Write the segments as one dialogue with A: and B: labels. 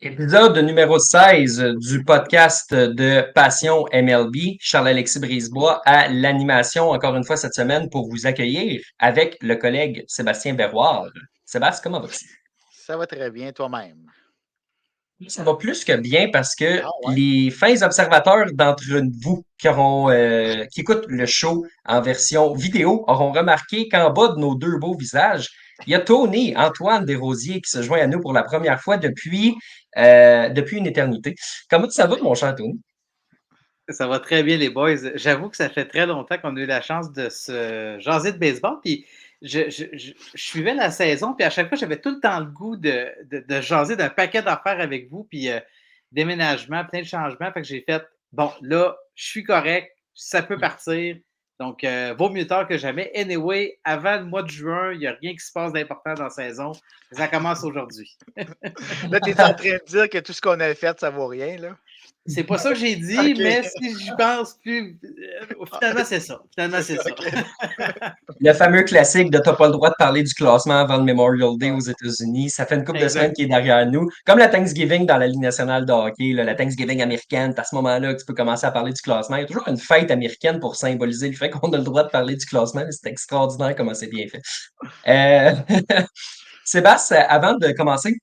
A: Épisode numéro 16 du podcast de Passion MLB. Charles-Alexis Brisebois à l'animation encore une fois cette semaine pour vous accueillir avec le collègue Sébastien Berroir. Sébastien, comment vas-tu?
B: Ça va très bien toi-même.
A: Ça va plus que bien parce que
B: Ah ouais?
A: les fins observateurs d'entre vous qui écoutent le show en version vidéo auront remarqué qu'en bas de nos deux beaux visages, il y a Tony Antoine Desrosiers qui se joint à nous pour la première fois depuis une éternité. Comment ça va, mon cher Tony?
C: Ça va très bien, les boys. J'avoue que ça fait très longtemps qu'on a eu la chance de se jaser de baseball. Puis je suivais la saison, puis à chaque fois, j'avais tout le temps le goût de jaser d'un paquet d'affaires avec vous, puis déménagement, plein de changements. Fait que j'ai fait, bon, là, je suis correct, ça peut partir. Donc, vaut mieux tard que jamais. Anyway, avant le mois de juin, il n'y a rien qui se passe d'important dans la saison. Ça commence aujourd'hui.
B: Là, tu es en train de dire que tout ce qu'on a fait, ça vaut rien, là?
C: C'est pas ça que j'ai dit,
B: OK.
C: mais si j'y pense plus, finalement, c'est ça. Finalement, c'est ça.
B: OK.
A: Le fameux classique de t'as pas le droit de parler du classement avant le Memorial Day
B: Ouais.
A: aux États-Unis. Ça fait une couple de semaines
C: Exact.
A: qui est derrière nous. Comme la Thanksgiving dans la Ligue nationale de hockey, là, la Thanksgiving américaine, c'est à ce moment-là que tu peux commencer à parler du classement. Il y a toujours une fête américaine pour symboliser le fait qu'on a le droit de parler du classement. C'est extraordinaire comment c'est bien fait. Euh... Sébastien, avant de commencer,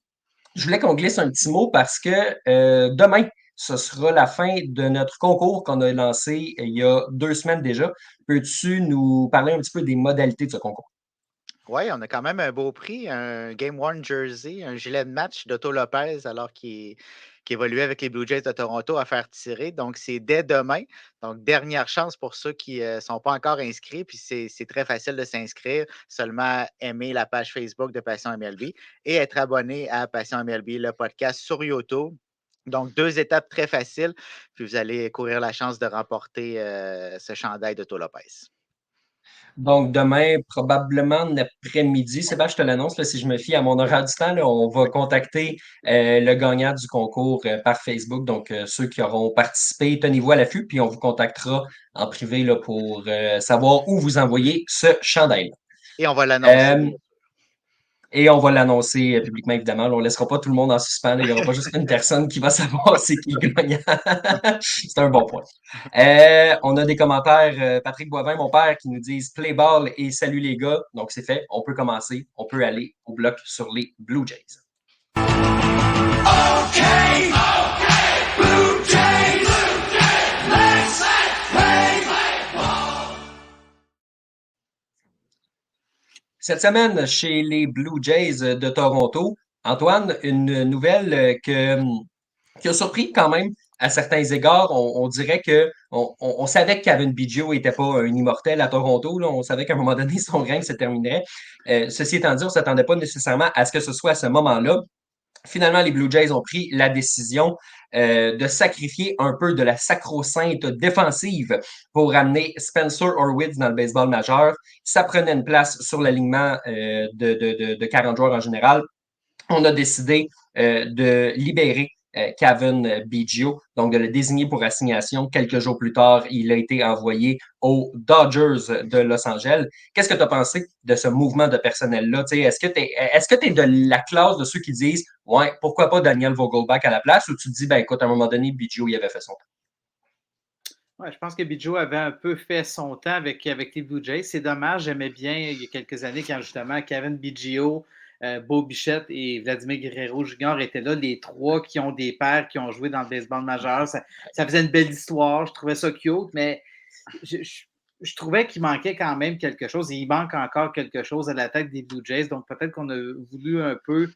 A: je voulais qu'on glisse un petit mot parce que demain, ce sera la fin de notre concours qu'on a lancé il y a 2 semaines déjà. Peux-tu nous parler un petit peu des modalités de ce concours?
B: Oui, on a quand même un beau prix, un Game Worn Jersey, un gilet de match d'Otto Lopez, alors qu'il évoluait avec les Blue Jays de Toronto à faire tirer. Donc, c'est dès demain. Donc, dernière chance pour ceux qui ne sont pas encore inscrits. Puis, c'est très facile de s'inscrire. Seulement aimer la page Facebook de Passion MLB et être abonné à Passion MLB, le podcast sur YouTube. Donc, 2 étapes très faciles. Puis, vous allez courir la chance de remporter ce chandail d'Otto Lopez.
A: Donc, demain, probablement en après-midi, Sébastien, je te l'annonce, là, si je me fie à mon horaire du temps, là, on va contacter le gagnant du concours par Facebook. Donc, ceux qui auront participé, tenez-vous à l'affût, puis on vous contactera en privé là, pour savoir où vous envoyer ce chandail.
B: Et on va l'annoncer.
A: Et on va l'annoncer publiquement, évidemment. Là, on ne laissera pas tout le monde en suspens. Là. Il n'y aura pas juste une personne qui va savoir c'est qui le gagnant. C'est un bon point. On a des commentaires. Patrick Boivin, mon père, qui nous disent Play ball et salut les gars. Donc, c'est fait. On peut commencer. On peut aller au bloc sur les Blue Jays.
D: Okay, Blue Jays, let's play ball.
A: Cette semaine, chez les Blue Jays de Toronto, Antoine, une nouvelle qui a surpris quand même à certains égards. On dirait que on savait que Kevin Biggio n'était pas un immortel à Toronto. Là. On savait qu'à un moment donné, son règne se terminerait. Ceci étant dit, on ne s'attendait pas nécessairement à ce que ce soit à ce moment-là. Finalement, les Blue Jays ont pris la décision de sacrifier un peu de la sacro-sainte défensive pour amener Spencer Horwitz dans le baseball majeur. Ça prenait une place sur l'alignement de 40 joueurs en général. On a décidé de libérer Kevin Biggio, donc de le désigner pour assignation. Quelques jours plus tard, il a été envoyé aux Dodgers de Los Angeles. Qu'est-ce que tu as pensé de ce mouvement de personnel-là? Est-ce que tu es de la classe de ceux qui disent ouais, pourquoi pas Daniel Vogelbach à la place, ou tu te dis, ben écoute, à un moment donné, Biggio, il avait fait son temps?
C: Ouais, je pense que Biggio avait un peu fait son temps avec les Blue Jays. C'est dommage, j'aimais bien il y a quelques années quand justement Kevin Biggio, Beau Bichette et Vladimir Guerrero Jr. étaient là, les trois qui ont des pères qui ont joué dans le baseball majeur. Ça faisait une belle histoire, je trouvais ça cute, mais je trouvais qu'il manquait quand même quelque chose. Et il manque encore quelque chose à la tête des Blue Jays. Donc peut-être qu'on a voulu un peu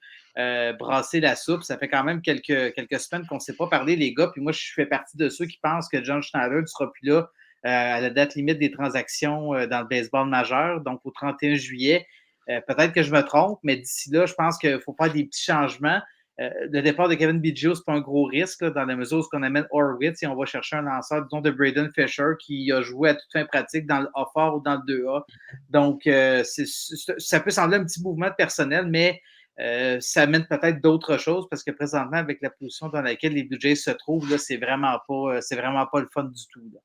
C: brasser la soupe. Ça fait quand même quelques semaines qu'on ne s'est pas parlé, les gars. Puis moi, je fais partie de ceux qui pensent que John Schneider ne sera plus là à la date limite des transactions dans le baseball majeur, donc au 31 juillet. Peut-être que je me trompe, mais d'ici là, je pense qu'il faut faire des petits changements. Le départ de Kevin Biggio, c'est pas un gros risque là, dans la mesure où on amène Horwitz et on va chercher un lanceur, disons, de Braden Fisher qui a joué à toute fin pratique dans le A4 ou dans le 2A. Donc, ça peut sembler un petit mouvement de personnel, mais ça amène peut-être d'autres choses parce que présentement, avec la position dans laquelle les Blue Jays se trouvent, là, c'est vraiment pas le fun du tout. Là.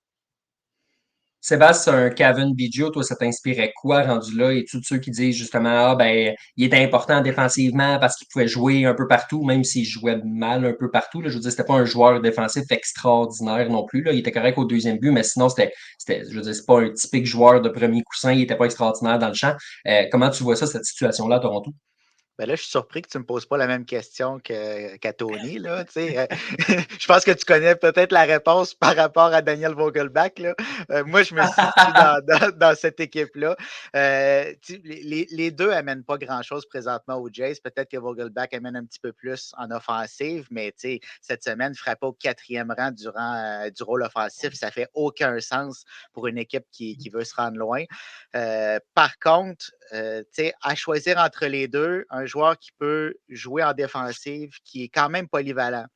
A: Sébastien, un Kevin Biggio, toi, ça t'inspirait quoi rendu là? Et tous ceux qui disent justement, ah, ben, il était important défensivement parce qu'il pouvait jouer un peu partout, même s'il jouait mal un peu partout, là. Je veux dire, c'était pas un joueur défensif extraordinaire non plus, là. Il était correct au deuxième but, mais sinon, je veux dire, c'est pas un typique joueur de premier coussin. Il était pas extraordinaire dans le champ. Comment tu vois ça, cette situation-là à Toronto?
B: Ben là, je suis surpris que tu ne me poses pas la même question qu'à Tony. Là, je pense que tu connais peut-être la réponse par rapport à Daniel Vogelbach. Là. Moi, je me situe dans cette équipe-là. Les deux amènent pas grand-chose présentement aux Jays. Peut-être que Vogelbach amène un petit peu plus en offensive, mais cette semaine, frapper au 4e rang du rôle offensif, ça fait aucun sens pour une équipe qui veut se rendre loin. Par contre, à choisir entre les deux, un joueur qui peut jouer en défensive, qui est quand même polyvalent.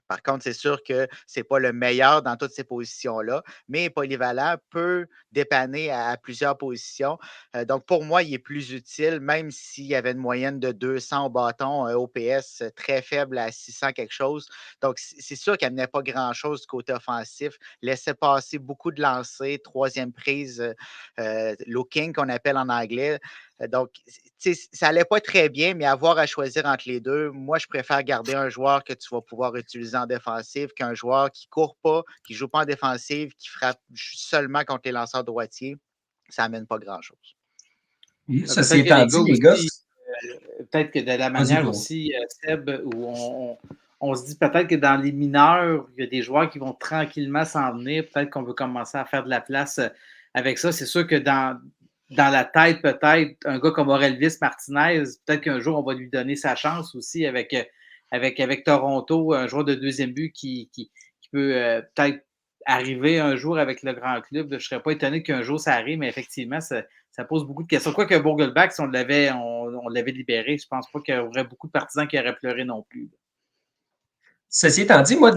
B: Par contre, c'est sûr que ce n'est pas le meilleur dans toutes ces positions-là, mais polyvalent peut dépanner à plusieurs positions. Donc, pour moi, il est plus utile, même s'il y avait une moyenne de 200 au bâton, un OPS très faible à 600 quelque chose. Donc, c'est sûr qu'il n'amenait pas grand-chose du côté offensif. Laissait passer beaucoup de lancers, troisième prise, looking qu'on appelle en anglais. Donc, ça n'allait pas très bien, mais avoir à choisir entre les deux, moi, je préfère garder un joueur que tu vas pouvoir utiliser en défensive qu'un joueur qui ne court pas, qui ne joue pas en défensive, qui frappe seulement contre les lanceurs droitiers. Ça n'amène pas grand-chose.
A: Ceci
C: Peut-être que
A: étant
C: les
A: dit,
C: gars
A: les gars,
C: aussi, peut-être que de la
A: vas-y,
C: manière
A: toi.
C: aussi, Seb, où on se dit peut-être que dans les mineurs, il y a des joueurs qui vont tranquillement s'en venir. Peut-être qu'on veut commencer à faire de la place avec ça. C'est sûr que dans la tête, peut-être, un gars comme Orelvis Martinez, peut-être qu'un jour, on va lui donner sa chance aussi avec Toronto, un joueur de deuxième but qui peut peut-être arriver un jour avec le grand club. Je ne serais pas étonné qu'un jour ça arrive, mais effectivement, ça pose beaucoup de questions. Quoique Vogelbach, si on l'avait libéré, je ne pense pas qu'il y aurait beaucoup de partisans qui auraient pleuré non plus.
A: Ceci étant dit, moi,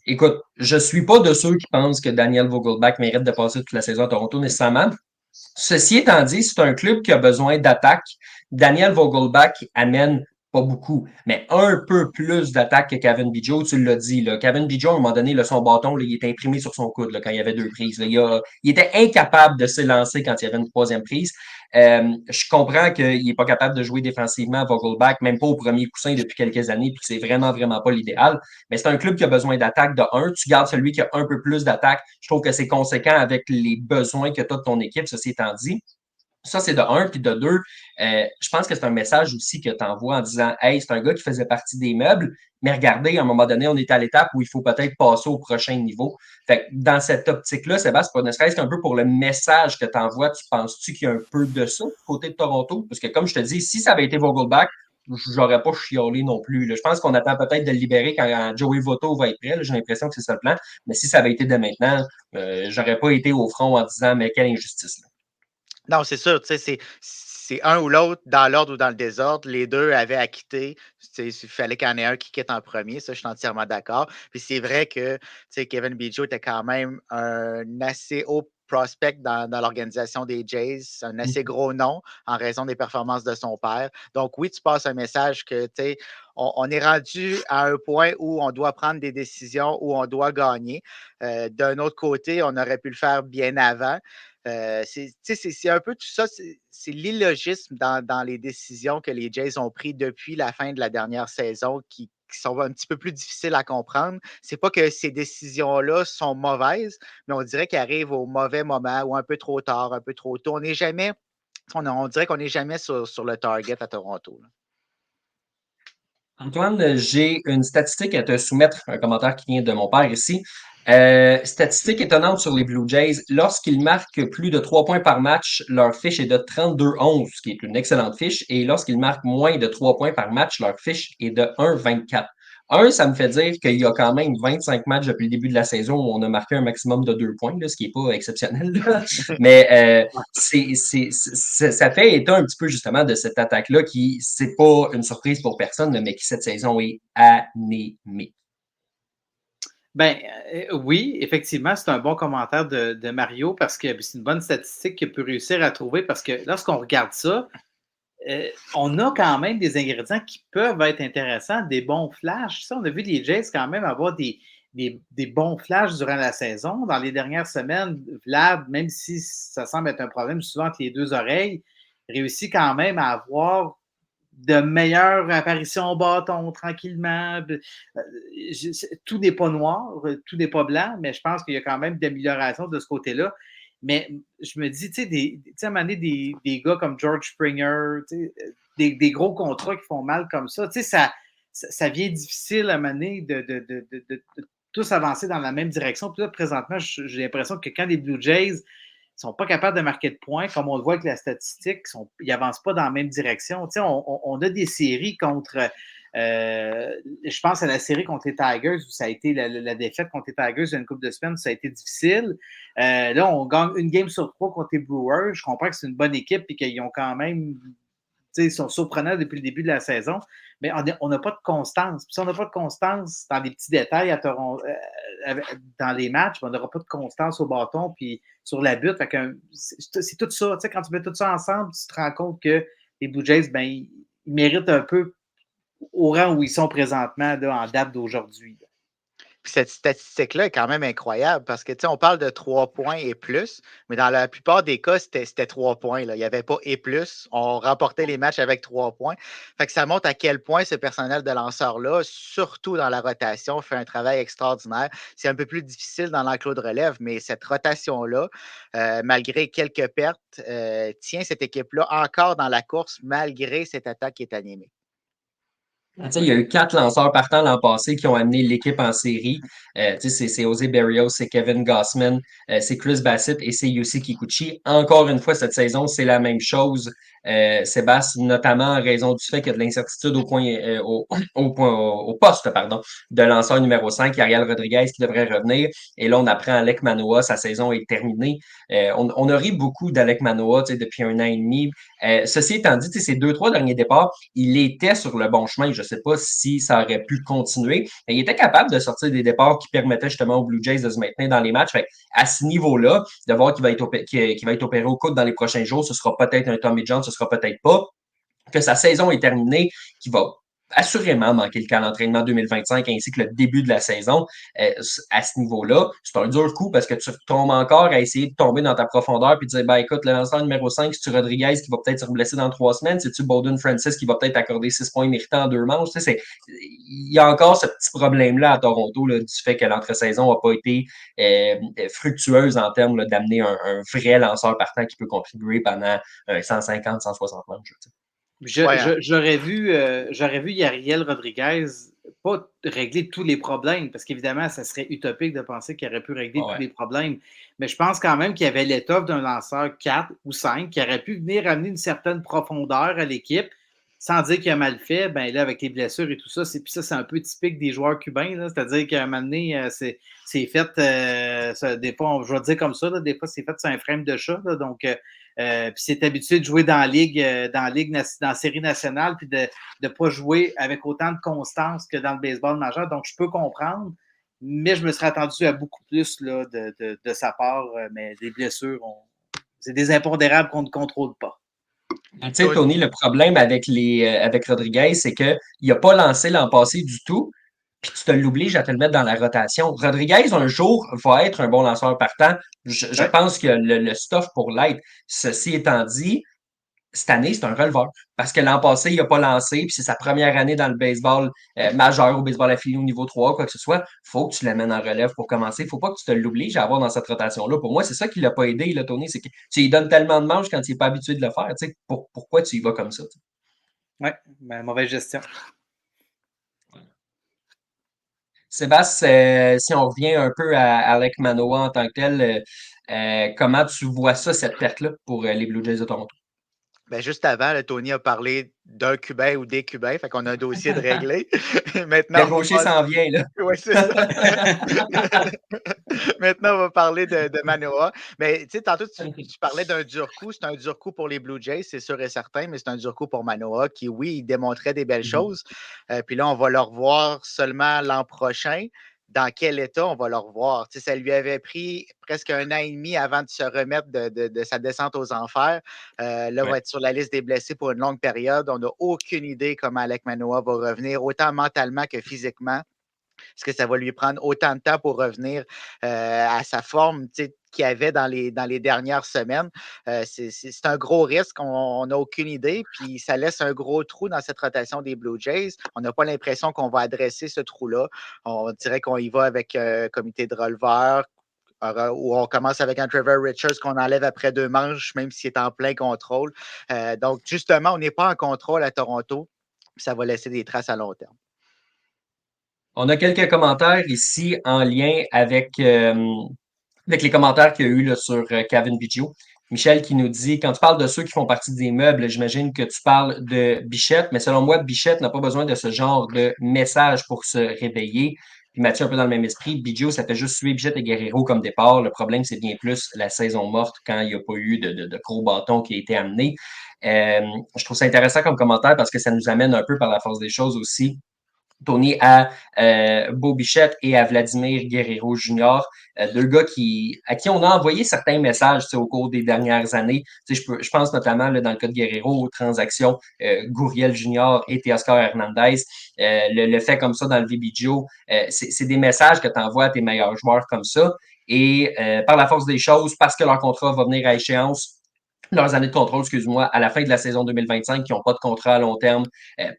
A: écoute, je suis pas de ceux qui pensent que Daniel Vogelbach mérite de passer toute la saison à Toronto nécessairement. Ceci étant dit, c'est un club qui a besoin d'attaque. Daniel Vogelbach amène pas beaucoup, mais un peu plus d'attaque que Kevin Biggio, tu l'as dit. Là. Kevin Biggio, à un moment donné, là, son bâton, là, il était imprimé sur son coude là, quand il y avait 2 prises. Là. Il était incapable de s'élancer quand il y avait une 3e prise. Je comprends qu'il n'est pas capable de jouer défensivement à Vogelbach, même pas au premier coussin depuis quelques années, puis que c'est vraiment, vraiment pas l'idéal. Mais c'est un club qui a besoin d'attaque de 1. Tu gardes celui qui a un peu plus d'attaque. Je trouve que c'est conséquent avec les besoins que tu as de ton équipe, ceci étant dit. Ça, c'est de 1. Puis de 2, je pense que c'est un message aussi que tu envoies en disant hey, c'est un gars qui faisait partie des meubles, mais regardez, à un moment donné, on est à l'étape où il faut peut-être passer au prochain niveau. Fait que dans cette optique-là, Sébastien, ne serait-ce qu'un peu pour le message que tu envoies, tu penses-tu qu'il y a un peu de ça du côté de Toronto? Parce que comme je te dis, si ça avait été Vogelbach, j'aurais pas chiolé non plus. Là. Je pense qu'on attend peut-être de le libérer quand Joey Votto va être prêt. Là. J'ai l'impression que c'est ça le plan. Mais si ça avait été dès maintenant, j'aurais pas été au front en disant mais quelle injustice. Là.
B: Non, c'est sûr, c'est un ou l'autre, dans l'ordre ou dans le désordre. Les deux avaient à quitter. Il fallait qu'il y en ait un qui quitte en premier. Ça, je suis entièrement d'accord. Puis c'est vrai que Kevin Biggio était quand même un assez haut prospect dans l'organisation des Jays, un assez gros nom en raison des performances de son père. Donc oui, tu passes un message que on est rendu à un point où on doit prendre des décisions, où on doit gagner. D'un autre côté, on aurait pu le faire bien avant. C'est un peu tout ça, c'est l'illogisme dans les décisions que les Jays ont prises depuis la fin de la dernière saison qui sont un petit peu plus difficiles à comprendre. C'est pas que ces décisions-là sont mauvaises, mais on dirait qu'elles arrivent au mauvais moment ou un peu trop tard, un peu trop tôt. On dirait qu'on n'est jamais sur le target à Toronto. Là.
A: Antoine, j'ai une statistique à te soumettre, un commentaire qui vient de mon père ici. Statistique étonnante sur les Blue Jays. Lorsqu'ils marquent plus de 3 points par match, leur fiche est de 32-11, ce qui est une excellente fiche. Et lorsqu'ils marquent moins de 3 points par match, leur fiche est de 1-24. Ça me fait dire qu'il y a quand même 25 matchs depuis le début de la saison où on a marqué un maximum de 2 points, là, ce qui n'est pas exceptionnel. Là. Mais ça fait état un petit peu justement de cette attaque-là qui, c'est pas une surprise pour personne, mais qui cette saison est anémique.
C: Ben oui, effectivement, c'est un bon commentaire de Mario parce que c'est une bonne statistique qu'il peut réussir à trouver parce que lorsqu'on regarde ça, on a quand même des ingrédients qui peuvent être intéressants, des bons flashs. Ça, on a vu les Jays quand même avoir des des bons flashs durant la saison. Dans les dernières semaines, Vlad, même si ça semble être un problème souvent entre les deux oreilles, réussit quand même à avoir de meilleures apparitions au bâton tranquillement. Tout n'est pas noir, tout n'est pas blanc, mais je pense qu'il y a quand même d'amélioration de ce côté-là. Mais je me dis, tu sais, à un moment donné, des gars comme George Springer, des gros contrats qui font mal comme ça, tu sais, ça vient difficile à un moment donné de tous avancer dans la même direction. Puis là, présentement, j'ai l'impression que quand les Blue Jays ne sont pas capables de marquer de points, comme on le voit avec la statistique, ils n'avancent pas dans la même direction. Tu sais, on a des séries contre. Je pense à la série contre les Tigers où ça a été la défaite contre les Tigers il y a une couple de semaines, ça a été difficile. Là, on gagne une game sur 3 contre les Brewers. Je comprends que c'est une bonne équipe et qu'ils ont quand même. Ils sont surprenants depuis le début de la saison, mais on n'a pas de constance. Puis si on n'a pas de constance dans des petits détails dans les matchs, on n'aura pas de constance au bâton puis sur la butte. C'est tout ça. Quand tu mets tout ça ensemble, tu te rends compte que les Blue Jays, ben, ils méritent un peu au rang où ils sont présentement là, en date d'aujourd'hui.
B: Puis cette statistique-là est quand même incroyable parce que, tu sais, on parle de 3 points et plus, mais dans la plupart des cas, c'était 3 points. Là. Il n'y avait pas et plus. On remportait les matchs avec 3 points. Fait que ça montre à quel point ce personnel de lanceurs-là, surtout dans la rotation, fait un travail extraordinaire. C'est un peu plus difficile dans l'enclos de relève, mais cette rotation-là, malgré quelques pertes, tient cette équipe-là encore dans la course malgré cette attaque qui est animée.
A: Tu sais, il y a eu 4 lanceurs partants l'an passé qui ont amené l'équipe en série. Tu sais, c'est Jose Berrios, c'est Kevin Gausman, c'est Chris Bassett et c'est Yusei Kikuchi. Encore une fois, cette saison, c'est la même chose. Sébastien, notamment en raison du fait qu'il y a de l'incertitude au poste, pardon, de lanceur numéro 5, Ariel Rodriguez, qui devrait revenir. Et là, on apprend Alek Manoah, sa saison est terminée. On a ri beaucoup d'Alek Manoah, tu sais, depuis 1 an et demi. Ceci étant dit, tu sais, ces 2, 3 derniers départs, il était sur le bon chemin. Je ne sais pas si ça aurait pu continuer, mais il était capable de sortir des départs qui permettaient justement aux Blue Jays de se maintenir dans les matchs. Fait à ce niveau-là, de voir qu'il va être opéré au coude dans les prochains jours, ce sera peut-être un Tommy John, ce sera peut-être pas. Que sa saison est terminée, qu'il va assurément manquer le camp d'entraînement 2025 ainsi que le début de la saison à ce niveau-là. C'est un dur coup parce que tu tombes encore à essayer de tomber dans ta profondeur puis de dire, ben écoute, le lanceur numéro 5, c'est-tu Rodriguez qui va peut-être se blesser dans 3 semaines? C'est-tu Bowden Francis qui va peut-être accorder 6 points méritants en 2 manches? Tu sais, il y a encore ce petit problème-là à Toronto là, du fait que l'entre-saison n'a pas été fructueuse en termes d'amener un vrai lanceur partant qui peut contribuer pendant 150, 160 manches.
C: J'aurais vu Yariel Rodriguez pas régler tous les problèmes, parce qu'évidemment, ça serait utopique de penser qu'il aurait pu régler tous les problèmes. Mais je pense quand même qu'il y avait l'étoffe d'un lanceur 4 ou 5 qui aurait pu venir amener une certaine profondeur à l'équipe, sans dire qu'il a mal fait. Ben là, avec les blessures et tout ça, c'est un peu typique des joueurs cubains. C'est-à-dire qu'à un moment donné, c'est fait, des fois, je vais dire comme ça, là, des fois, c'est fait sur un frame de chat. Donc, puis c'est habitué de jouer dans la série nationale, puis de ne pas jouer avec autant de constance que dans le baseball majeur. Donc, je peux comprendre, mais je me serais attendu à beaucoup plus là, de sa part. Mais des blessures, c'est des impondérables qu'on ne contrôle pas.
A: Tu sais, Tony, le problème avec Rodriguez, c'est qu'il n'a pas lancé l'an passé du tout, puis tu te l'obliges à te le mettre dans la rotation. Rodriguez, un jour, va être un bon lanceur partant. Je pense que le stuff pour l'être. Ceci étant dit, cette année, c'est un releveur. Parce que l'an passé, il n'a pas lancé, puis c'est sa première année dans le baseball majeur, au baseball affilié au niveau 3, quoi que ce soit. Il faut que tu l'amènes en relève pour commencer. Il ne faut pas que tu te l'obliges à avoir dans cette rotation-là. Pour moi, c'est ça qui ne l'a pas aidé, là, Tony. C'est que tu lui donnes tellement de manches quand il n'est pas habitué de le faire. Tu sais, pourquoi tu y vas comme ça?
C: Oui, mauvaise gestion.
A: Sébastien, si on revient un peu à Alek Manoah en tant que tel, comment tu vois ça, cette perte-là, pour les Blue Jays de Toronto?
B: Ben, juste avant, là, Tony a parlé d'un Cubain ou des Cubains, fait qu'on a un dossier de régler. Maintenant,
A: Le gaucher s'en vient, là.
B: Oui, c'est ça. Maintenant, on va parler de Manoah. Mais tu sais, tantôt, tu parlais d'un dur coup. C'est un dur coup pour les Blue Jays, c'est sûr et certain, mais c'est un dur coup pour Manoah qui, oui, il démontrait des belles choses. Puis là, on va le revoir seulement l'an prochain. Dans quel état on va le revoir? Tu sais, ça lui avait pris presque 1 an et demi avant de se remettre de sa descente aux enfers. Là, on va être sur la liste des blessés pour une longue période. On n'a aucune idée comment Alek Manoah va revenir, autant mentalement que physiquement. Est-ce que ça va lui prendre autant de temps pour revenir à sa forme qu'il avait dans les dernières semaines? C'est un gros risque, on n'a aucune idée, puis ça laisse un gros trou dans cette rotation des Blue Jays. On n'a pas l'impression qu'on va adresser ce trou-là. On dirait qu'on y va avec un comité de releveurs, où on commence avec un Trevor Richards qu'on enlève après 2 manches, même s'il est en plein contrôle. Donc, justement, on n'est pas en contrôle à Toronto. Ça va laisser des traces à long terme.
A: On a quelques commentaires ici en lien avec les commentaires qu'il y a eu là, sur Kevin Biggio. Michel qui nous dit, quand tu parles de ceux qui font partie des meubles, j'imagine que tu parles de Bichette, mais selon moi, Bichette n'a pas besoin de ce genre de message pour se réveiller. Puis Mathieu, un peu dans le même esprit, Biggio, ça fait juste suivre Bichette et Guerrero comme départ. Le problème, c'est bien plus la saison morte quand il n'y a pas eu de gros bâton qui a été amené. Je trouve ça intéressant comme commentaire parce que ça nous amène un peu par la force des choses aussi Tony à Beau Bichette et à Vladimir Guerrero Jr., deux gars à qui on a envoyé certains messages au cours des dernières années. Je pense notamment là, dans le cas de Guerrero aux transactions Gurriel Jr. et Teoscar Hernandez. Le fait comme ça dans le VBGO, c'est des messages que tu envoies à tes meilleurs joueurs comme ça. Et par la force des choses, parce que leur contrat va venir à échéance, leurs années de contrôle, excuse-moi, à la fin de la saison 2025, qui n'ont pas de contrat à long terme,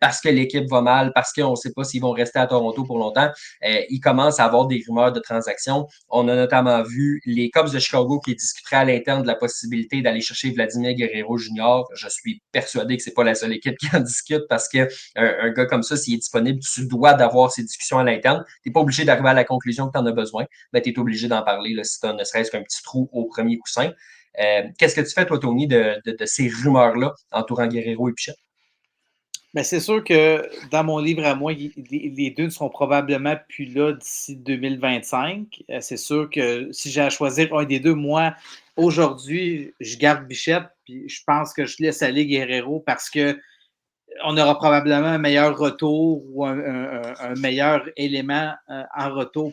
A: parce que l'équipe va mal, parce qu'on ne sait pas s'ils vont rester à Toronto pour longtemps, ils commencent à avoir des rumeurs de transactions. On a notamment vu les Cubs de Chicago qui discuteraient à l'interne de la possibilité d'aller chercher Vladimir Guerrero Jr. Je suis persuadé que ce n'est pas la seule équipe qui en discute parce que un gars comme ça, s'il est disponible, tu dois d'avoir ces discussions à l'interne. Tu n'es pas obligé d'arriver à la conclusion que tu en as besoin, mais tu es obligé d'en parler là, si tu as ne serait-ce qu'un petit trou au premier coussin. Qu'est-ce que tu fais, toi, Tony, de ces rumeurs-là entourant Guerrero et Pichette?
C: Ben, c'est sûr que dans mon livre à moi, les deux ne seront probablement plus là d'ici 2025. C'est sûr que si j'ai à choisir un des deux, moi, aujourd'hui, je garde Bichette, puis je pense que je laisse aller Guerrero parce que on aura probablement un meilleur retour ou un meilleur élément en retour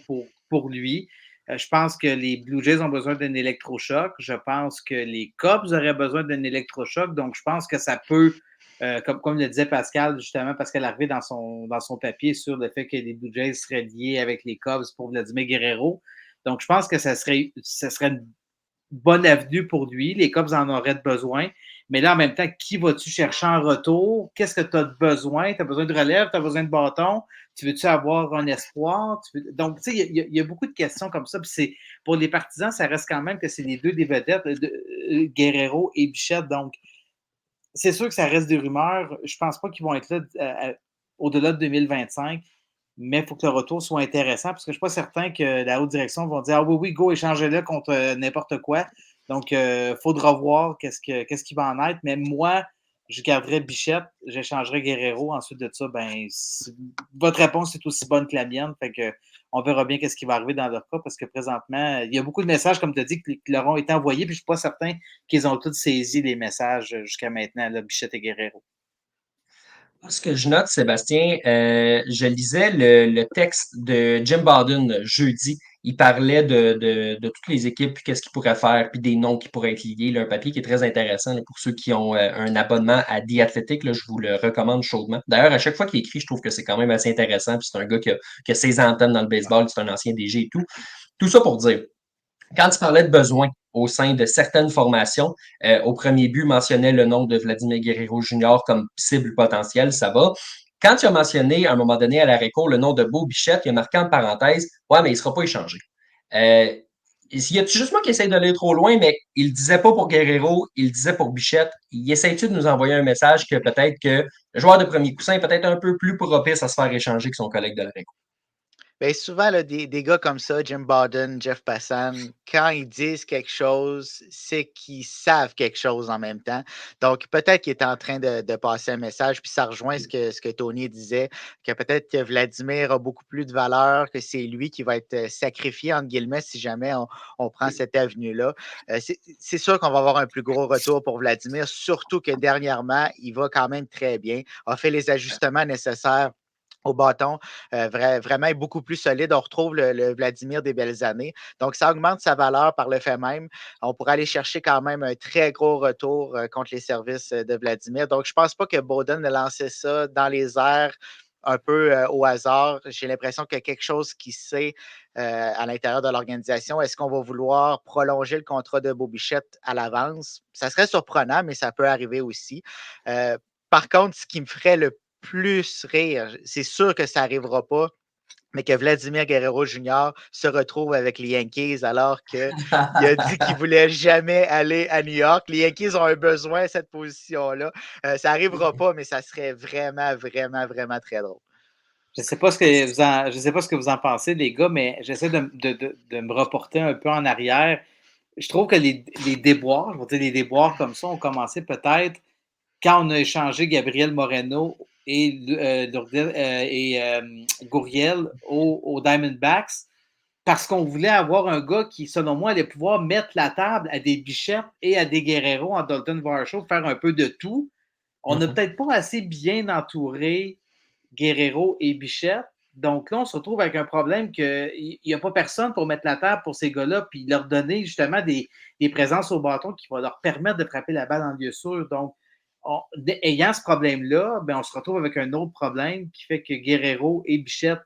C: pour lui. Je pense que les Blue Jays ont besoin d'un électrochoc. Je pense que les Cubs auraient besoin d'un électrochoc. Donc, je pense que ça peut, comme le disait Pascal, justement, Pascal Harvey dans son papier sur le fait que les Blue Jays seraient liés avec les Cubs pour Vladimir Guerrero. Donc, je pense que ça serait une bonne avenue pour lui. Les Cubs en auraient besoin. Mais là, en même temps, qui vas-tu chercher en retour? Qu'est-ce que tu as besoin? Tu as besoin de relève? Tu as besoin de bâton? Tu veux-tu avoir un espoir? Donc, tu sais, il y a beaucoup de questions comme ça. Puis pour les partisans, ça reste quand même que c'est les deux des vedettes, Guerrero et Bichette. Donc, c'est sûr que ça reste des rumeurs. Je pense pas qu'ils vont être là au-delà de 2025. Mais il faut que le retour soit intéressant parce que je ne suis pas certain que la haute direction va dire ah oui, go, échangez-le contre n'importe quoi. Donc, il faudra voir qu'est-ce qui va en être. Mais moi, je garderais Bichette, j'échangerais Guerrero. Ensuite de ça, votre réponse est aussi bonne que la mienne. Fait que on verra bien qu'est-ce qui va arriver dans leur cas parce que présentement, il y a beaucoup de messages, comme tu as dit, qui leur ont été envoyés. Puis je ne suis pas certain qu'ils ont tous saisi les messages jusqu'à maintenant, là, Bichette et Guerrero.
A: Ce que je note, Sébastien, je lisais le texte de Jim Bowden jeudi. Il parlait de toutes les équipes, puis qu'est-ce qu'ils pourraient faire, puis des noms qui pourraient être liés. Là, un papier qui est très intéressant là, pour ceux qui ont un abonnement à The Athletic. Là, je vous le recommande chaudement. D'ailleurs, à chaque fois qu'il écrit, je trouve que c'est quand même assez intéressant. Puis c'est un gars qui a ses antennes dans le baseball, c'est un ancien DG et tout. Tout ça pour dire, quand tu parlais de besoins au sein de certaines formations, au premier but, mentionnait le nom de Vladimir Guerrero Jr. comme cible potentielle, ça va. Quand tu as mentionné à un moment donné à la réco le nom de Beau Bichette, il a marqué en parenthèse ouais, mais il ne sera pas échangé. Il y a juste moi qui essaye d'aller trop loin, mais il ne disait pas pour Guerrero, il disait pour Bichette. Il essaie-tu de nous envoyer un message que peut-être que le joueur de premier coussin est peut-être un peu plus propice à se faire échanger que son collègue de la réco?
B: Bien, souvent, là, des gars comme ça, Jim Bowden, Jeff Passan, quand ils disent quelque chose, c'est qu'ils savent quelque chose en même temps. Donc, peut-être qu'il est en train de passer un message, puis ça rejoint ce que Tony disait, que peut-être que Vladimir a beaucoup plus de valeur, que c'est lui qui va être sacrifié, entre guillemets, si jamais on prend cette avenue-là. C'est sûr qu'on va avoir un plus gros retour pour Vladimir, surtout que dernièrement, il va quand même très bien, a fait les ajustements nécessaires au bâton, vraiment beaucoup plus solide. On retrouve le Vladimir des belles années. Donc, ça augmente sa valeur par le fait même. On pourrait aller chercher quand même un très gros retour contre les services de Vladimir. Donc, je ne pense pas que Bowden a lancé ça dans les airs un peu au hasard. J'ai l'impression qu'il y a quelque chose qui se sait à l'intérieur de l'organisation. Est-ce qu'on va vouloir prolonger le contrat de Bo Bichette à l'avance? Ça serait surprenant, mais ça peut arriver aussi. Par contre, ce qui me ferait le plus rire, c'est sûr que ça n'arrivera pas, mais que Vladimir Guerrero Jr. se retrouve avec les Yankees alors qu'il a dit qu'il ne voulait jamais aller à New York. Les Yankees ont un besoin à cette position-là. Ça n'arrivera pas, mais ça serait vraiment, vraiment, vraiment très drôle.
C: Je ne sais pas ce que vous en pensez, les gars, mais j'essaie de me reporter un peu en arrière. Je trouve que les déboires, je veux dire, les déboires comme ça ont commencé peut-être quand on a échangé Gabriel Moreno et Gurriel aux Diamondbacks, parce qu'on voulait avoir un gars qui, selon moi, allait pouvoir mettre la table à des Bichette et à des Guerrero en Dalton Varsho, faire un peu de tout. On n'a peut-être pas assez bien entouré Guerrero et Bichette. Donc là, on se retrouve avec un problème qu'il n'y a pas personne pour mettre la table pour ces gars-là, puis leur donner justement des présences au bâton qui vont leur permettre de frapper la balle en lieu sûr. Donc, ayant ce problème-là, ben, on se retrouve avec un autre problème qui fait que Guerrero et Bichette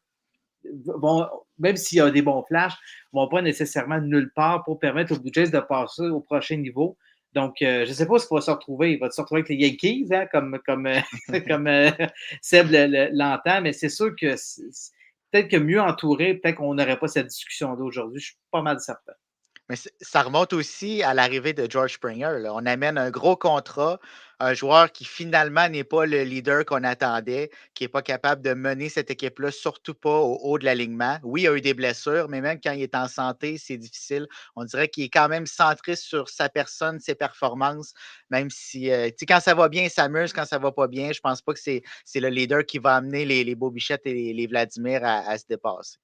C: vont, même s'il y a des bons flashs, ne vont pas nécessairement nulle part pour permettre aux Blue Jays de passer au prochain niveau. Donc, je ne sais pas ce qu'il va se retrouver. Il va se retrouver avec les Yankees, hein, comme Seb l'entend, mais c'est sûr que peut-être que mieux entouré, peut-être qu'on n'aurait pas cette discussion-là aujourd'hui. Je suis pas mal certain.
B: Mais ça remonte aussi à l'arrivée de George Springer, là. On amène un gros contrat, un joueur qui finalement n'est pas le leader qu'on attendait, qui n'est pas capable de mener cette équipe-là, surtout pas au haut de l'alignement. Oui, il a eu des blessures, mais même quand il est en santé, c'est difficile. On dirait qu'il est quand même centré sur sa personne, ses performances, même si, tu sais, quand ça va bien, il s'amuse, quand ça va pas bien, je pense pas que c'est le leader qui va amener les Beau Bichette et les Vladimir à se dépasser.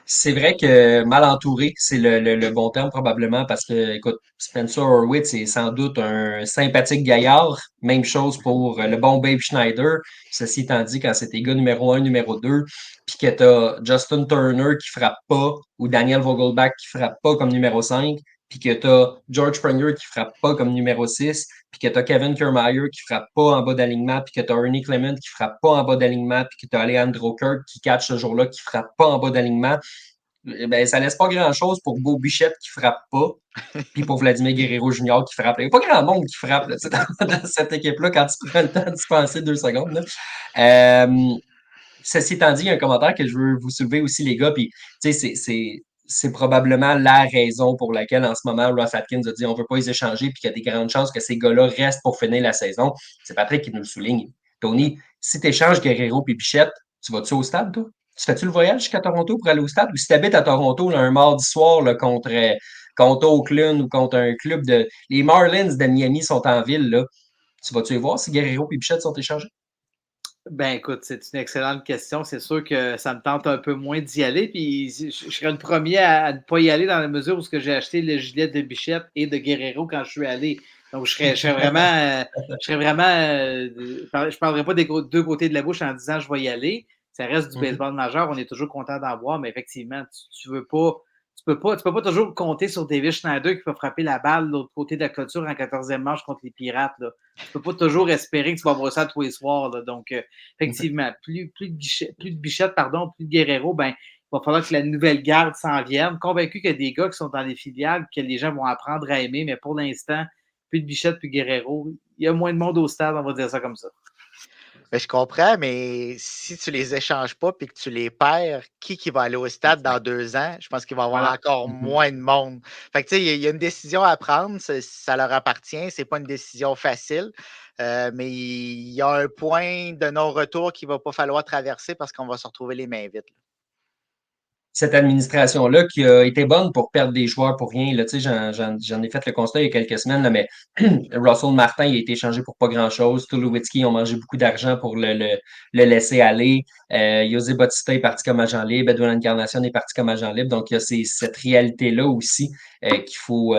A: C'est vrai que mal entouré, c'est le bon terme probablement parce que, écoute, Spencer Horwitz est sans doute un sympathique gaillard. Même chose pour le bon Babe Schneider. Ceci étant dit, quand c'est tes gars numéro 1, numéro 2, puis que t'as Justin Turner qui frappe pas ou Daniel Vogelbach qui frappe pas comme numéro 5, puis que t'as George Springer qui frappe pas comme numéro 6, puis que t'as Kevin Kiermaier qui frappe pas en bas d'alignement, puis que t'as Ernie Clement qui frappe pas en bas d'alignement, puis que t'as Alejandro Kirk qui catch ce jour-là qui frappe pas en bas d'alignement, ben, ça laisse pas grand-chose pour Beau Bichette qui frappe pas, puis pour Vladimir Guerrero Jr. qui frappe. Il n'y a pas grand monde qui frappe là, dans cette équipe-là quand tu prends le temps d'y penser 2 secondes. Là. Ceci étant dit, il y a un commentaire que je veux vous soulever aussi, les gars, puis c'est probablement la raison pour laquelle en ce moment Ross Atkins a dit on ne veut pas les échanger, puis qu'il y a des grandes chances que ces gars-là restent pour finir la saison. C'est Patrick qui nous le souligne. Tony, si tu échanges Guerrero et Bichette, tu vas-tu au stade, toi? Tu fais-tu le voyage jusqu'à Toronto pour aller au stade? Ou si tu habites à Toronto là, un mardi soir là, contre Oakland ou contre un club de. Les Marlins de Miami sont en ville, là. Tu vas-tu les voir si Guerrero et Bichette sont échangés?
C: Ben écoute, c'est une excellente question. C'est sûr que ça me tente un peu moins d'y aller. Puis je serais le premier à ne pas y aller dans la mesure où j'ai acheté le gilet de Bichette et de Guerrero quand je suis allé. Donc je serais vraiment, je parlerai pas des deux côtés de la bouche en disant je vais y aller. Ça reste du baseball majeur. On est toujours content d'en voir, mais effectivement, tu veux pas. Tu peux pas toujours compter sur David Schneider qui va frapper la balle de l'autre côté de la clôture en 14e manche contre les Pirates. Là. Tu peux pas toujours espérer que tu vas voir ça tous les soirs. Là. Donc, effectivement, plus de Bichette, plus de Guerrero, ben, il va falloir que la nouvelle garde s'en vienne. Convaincu qu'il y a des gars qui sont dans les filiales que les gens vont apprendre à aimer, mais pour l'instant, plus de Bichette, plus de Guerrero. Il y a moins de monde au stade, on va dire ça comme ça.
B: Ben, je comprends, mais si tu les échanges pas et que tu les perds, qui va aller au stade dans 2 ans? Je pense qu'il va y avoir encore moins de monde. Fait que, tu sais, il y a une décision à prendre, ça leur appartient, c'est pas une décision facile, mais il y a un point de non-retour qu'il va pas falloir traverser parce qu'on va se retrouver les mains vides.
A: Cette administration-là qui a été bonne pour perdre des joueurs pour rien. Là, j'en ai fait le constat il y a quelques semaines, là, mais Russell Martin il a été échangé pour pas grand-chose. Tulowitzki ont mangé beaucoup d'argent pour le laisser aller. José Bautista est parti comme agent libre. Edwin Encarnacion est parti comme agent libre. Donc, il y a cette réalité-là aussi qu'il faut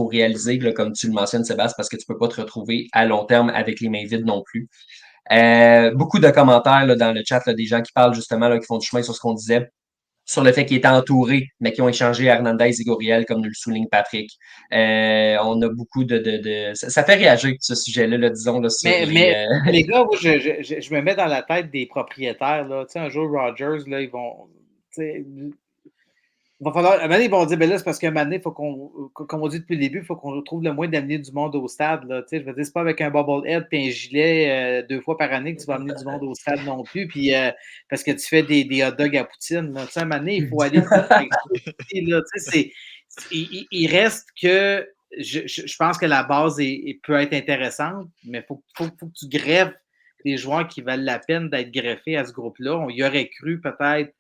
A: réaliser, là, comme tu le mentionnes, Sébastien, parce que tu peux pas te retrouver à long terme avec les mains vides non plus. Beaucoup de commentaires là, dans le chat, là, des gens qui parlent justement, là, qui font du chemin sur ce qu'on disait. sur le fait qu'il était entouré, mais qui ont échangé Hernandez et Gurriel, comme nous le souligne Patrick. On a beaucoup ça fait réagir, ce sujet-là, là, disons, là, sur
C: Mais les gars, moi, je me mets dans la tête des propriétaires. Là. Tu sais, un jour, Rogers, là, ils vont. Tu sais, il va falloir. À un moment donné, ils vont dire, ben là, c'est parce qu'à un moment donné, faut comme on dit depuis le début, il faut qu'on trouve le moins d'amener du monde au stade. Là. Tu sais, je veux dire, c'est pas avec un bobblehead et un gilet 2 fois par année que tu vas amener du monde au stade non plus. Puis parce que tu fais des hot dogs à poutine. Là. Tu sais, à un moment donné, il faut aller plus avec ça aussi, là. Tu sais, il reste que je pense que la base peut être intéressante, mais il faut que tu greffes des joueurs qui valent la peine d'être greffés à ce groupe-là. On y aurait cru peut-être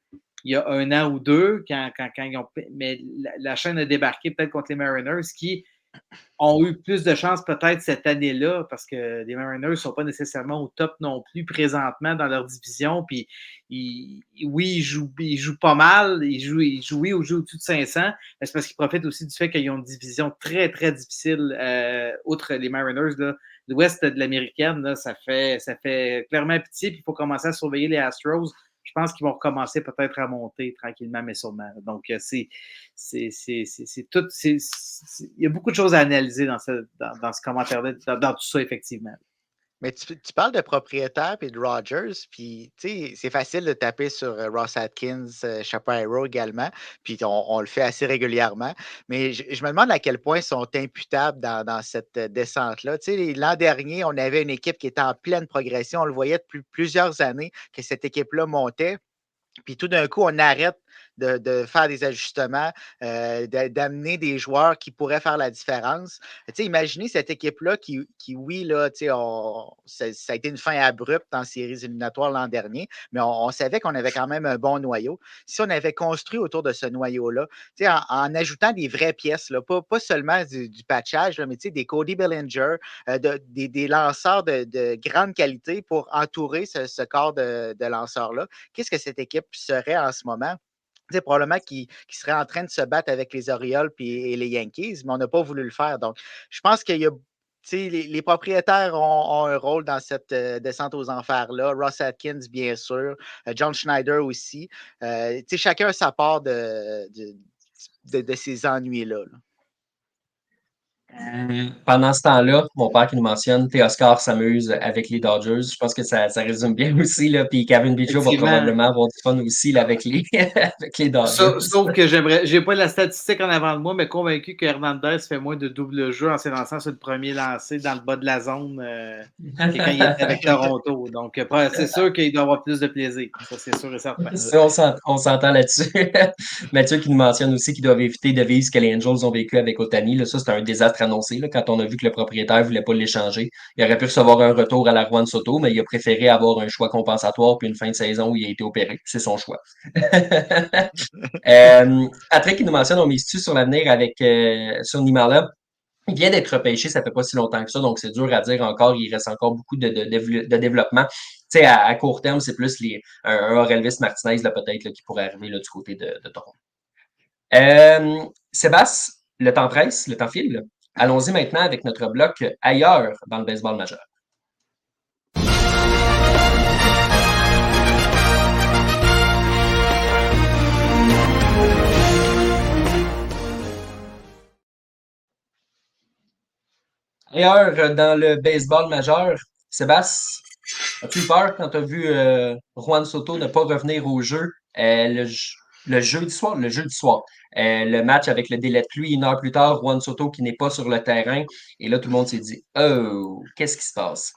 C: il y a 1 an ou 2, quand ils ont. Mais la chaîne a débarqué peut-être contre les Mariners, qui ont eu plus de chance peut-être cette année-là, parce que les Mariners ne sont pas nécessairement au top non plus présentement dans leur division. Puis, oui, ils jouent pas mal. Ils jouent au-dessus de 500, mais c'est parce qu'ils profitent aussi du fait qu'ils ont une division très, très difficile, outre les Mariners. Là, l'ouest de l'américaine, là, ça fait clairement pitié. Puis, il faut commencer à surveiller les Astros. Je pense qu'ils vont recommencer peut-être à monter tranquillement, mais sûrement. Donc, c'est tout. Il y a beaucoup de choses à analyser dans ce commentaire-là, dans tout ça, effectivement.
B: Mais tu parles de propriétaire et de Rogers, puis c'est facile de taper sur Ross Atkins, Shapiro également, puis on le fait assez régulièrement. Mais je me demande à quel point ils sont imputables dans cette descente-là. L'an dernier, on avait une équipe qui était en pleine progression. On le voyait depuis plusieurs années que cette équipe-là montait. Puis tout d'un coup, on arrête de faire des ajustements, d'amener des joueurs qui pourraient faire la différence. Imaginez cette équipe-là qui oui, là, ça a été une fin abrupte en séries éliminatoires l'an dernier, mais on savait qu'on avait quand même un bon noyau. Si on avait construit autour de ce noyau-là, en ajoutant des vraies pièces, là, pas seulement du patchage, là, mais des Cody Bellinger, des lanceurs de grande qualité pour entourer ce corps de lanceurs-là, qu'est-ce que cette équipe serait en ce moment? Probablement qu'il serait en train de se battre avec les Orioles et les Yankees, mais on n'a pas voulu le faire. Donc, je pense qu'il y a les propriétaires ont un rôle dans cette descente aux enfers-là. Ross Atkins, bien sûr. John Schneider aussi. Chacun a sa part de ces ennuis-là. Là.
A: Pendant ce temps-là, mon père qui nous mentionne, Teoscar s'amuse avec les Dodgers. Je pense que ça résume bien aussi, là. Puis Kevin Biggio va
C: Effectivement.
A: probablement avoir du fun aussi là, avec avec les Dodgers.
C: Sauf que j'ai pas la statistique en avant de moi, mais convaincu que Hernandez fait moins de double jeu en s'élançant sur le premier lancé dans le bas de la zone que quand il était avec Toronto. Donc, c'est sûr qu'il doit avoir plus de plaisir. Ça, c'est sûr et certain.
A: Ça, on s'entend là-dessus. Mathieu qui nous mentionne aussi qu'ils doivent éviter de vivre ce que les Angels ont vécu avec Otani. Là, ça, c'était un désastre annoncé là, quand on a vu que le propriétaire ne voulait pas l'échanger. Il aurait pu recevoir un retour à la Juan Soto, mais il a préféré avoir un choix compensatoire puis une fin de saison où il a été opéré. C'est son choix. Patrick qui nous mentionne, on mise-tu sur l'avenir avec sur Nimala? Il vient d'être repêché, ça fait pas si longtemps que ça, donc c'est dur à dire encore. Il reste encore beaucoup de développement. Tu sais, à court terme, c'est plus un Orelvis Martinez, là, peut-être, là, qui pourrait arriver là, du côté de Toronto. Sébastien, le temps presse, le temps file. Allons-y maintenant avec notre bloc ailleurs dans le baseball majeur. Ailleurs dans le baseball majeur, Sébastien, as-tu eu peur quand tu as vu Juan Soto ne pas revenir au jeu le jeudi soir? Le jeudi soir. Le match avec le délai de pluie, 1 heure plus tard, Juan Soto qui n'est pas sur le terrain. Et là, tout le monde s'est dit oh, qu'est-ce qui se passe?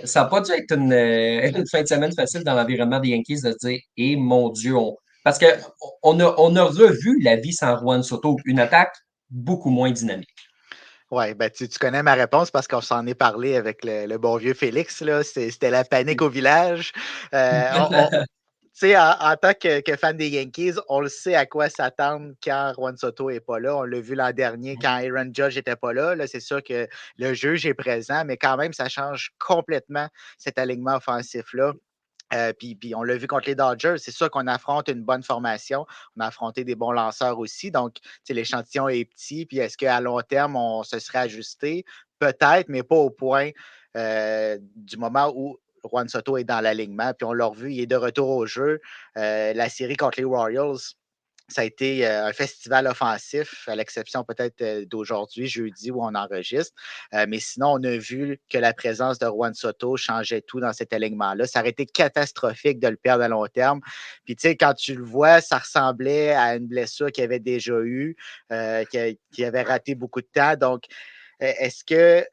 A: Ça n'a pas dû être une fin de semaine facile dans l'environnement des Yankees de se dire eh mon Dieu, parce qu'on on a revu la vie sans Juan Soto, une attaque beaucoup moins dynamique.
B: Oui, ben tu connais ma réponse parce qu'on s'en est parlé avec le bon vieux Félix. C'était la panique au village. En tant que fan des Yankees, on le sait à quoi s'attendre quand Juan Soto n'est pas là. On l'a vu l'an dernier quand Aaron Judge n'était pas là. Là, c'est sûr que le juge est présent, mais quand même, ça change complètement cet alignement offensif-là. Puis on l'a vu contre les Dodgers, c'est sûr qu'on affronte une bonne formation. On a affronté des bons lanceurs aussi. Donc, l'échantillon est petit. Puis est-ce qu'à long terme, on se serait ajusté? Peut-être, mais pas au point du moment où Juan Soto est dans l'alignement. Puis on l'a revu, il est de retour au jeu. La série contre les Royals, Ça a été un festival offensif, à l'exception peut-être d'aujourd'hui, jeudi, où on enregistre. Mais sinon, on a vu que la présence de Juan Soto changeait tout dans cet alignement-là. Ça aurait été catastrophique de le perdre à long terme. Puis, tu sais, quand tu le vois, ça ressemblait à une blessure qu'il avait déjà eue, qui avait raté beaucoup de temps. Donc, est-ce que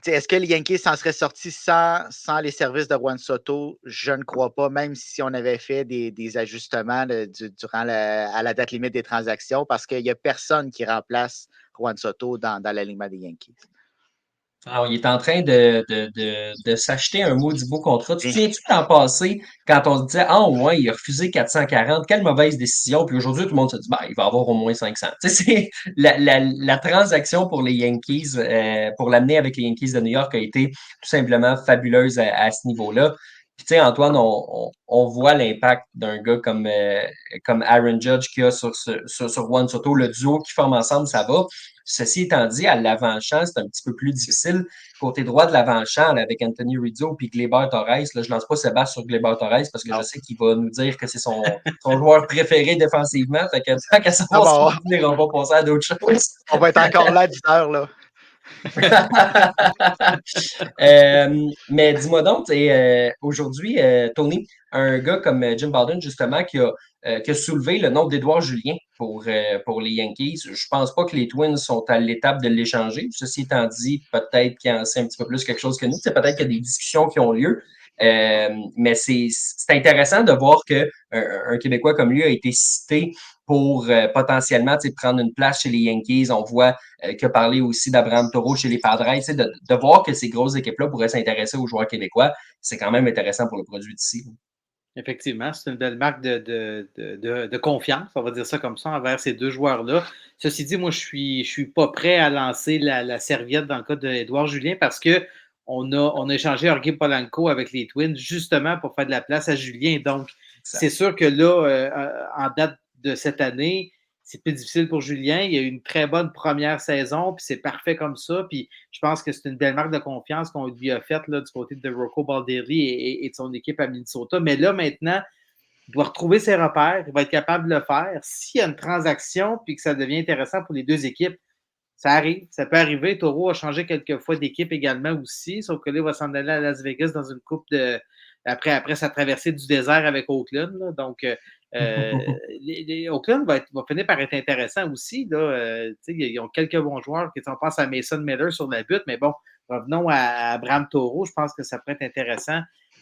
B: est-ce que les Yankees s'en seraient sortis sans les services de Juan Soto? Je ne crois pas, même si on avait fait des ajustements durant à la date limite des transactions, parce qu'il n'y a personne qui remplace Juan Soto dans l'alignement des Yankees.
A: Alors, il est en train de s'acheter un maudit beau contrat. Tu te
B: Oui.
A: souviens-tu l'an passé, quand on se disait, ah, au moins, il a refusé 440, quelle mauvaise décision. Puis aujourd'hui, tout le monde se dit, bah, il va avoir au moins 500. Tu sais, c'est la transaction pour les Yankees, pour l'amener avec les Yankees de New York a été tout simplement fabuleuse à ce niveau-là. Puis, tu sais, Antoine, on voit l'impact d'un gars comme Aaron Judge qui a sur Juan Soto. Le duo qui forme ensemble, ça va. Ceci étant dit, à l'avant-champ, c'est un petit peu plus difficile. Côté droit de l'avant-champ, avec Anthony Rizzo et Gleyber Torres, là, je ne lance pas Sébastien sur Gleyber Torres parce que je
B: Non.
A: sais qu'il va nous dire que c'est son joueur préféré défensivement. Fait que tant qu'à
B: Ah
A: savoir
B: bon,
A: si on va passer à d'autres choses.
B: on va être encore là à 10 heures, là.
A: Mais dis-moi donc, aujourd'hui, Tony, un gars comme Jim Bowden, justement, qui a soulevé le nom d'Édouard Julien pour les Yankees. Je pense pas que les Twins sont à l'étape de l'échanger. Ceci étant dit, peut-être qu'il en sait un petit peu plus quelque chose que nous. C'est peut-être qu'il y a des discussions qui ont lieu. Mais c'est intéressant de voir qu'un Québécois comme lui a été cité pour potentiellement prendre une place chez les Yankees. On voit qu'il a parlé aussi d'Abraham Taureau chez les Padres. De voir que ces grosses équipes-là pourraient s'intéresser aux joueurs québécois, c'est quand même intéressant pour le produit d'ici.
C: Effectivement, c'est une belle marque de confiance, on va dire ça comme ça, envers ces deux joueurs-là. Ceci dit, moi, je suis pas prêt à lancer la serviette dans le cas d'Edouard Julien parce que on a échangé Jorge Polanco avec les Twins justement pour faire de la place à Julien. Donc, c'est sûr que là, en date de cette année, c'est plus difficile pour Julien. Il a eu une très bonne première saison, puis c'est parfait comme ça. Puis je pense que c'est une belle marque de confiance qu'on lui a faite là, du côté de Rocco Baldelli et de son équipe à Minnesota. Mais là, maintenant, il doit retrouver ses repères. Il va être capable de le faire. S'il y a une transaction puis que ça devient intéressant pour les deux équipes, ça arrive. Ça peut arriver. Taureau a changé quelques fois d'équipe également aussi, sauf que là, il va s'en aller à Las Vegas dans une coupe de. Après sa traversée du désert avec Oakland. Là. Donc, Oakland va finir par être intéressant aussi. Là. Ils ont quelques bons joueurs. On pense à Mason Miller sur la butte, mais bon, revenons à Abraham Taureau. Je pense que ça pourrait être intéressant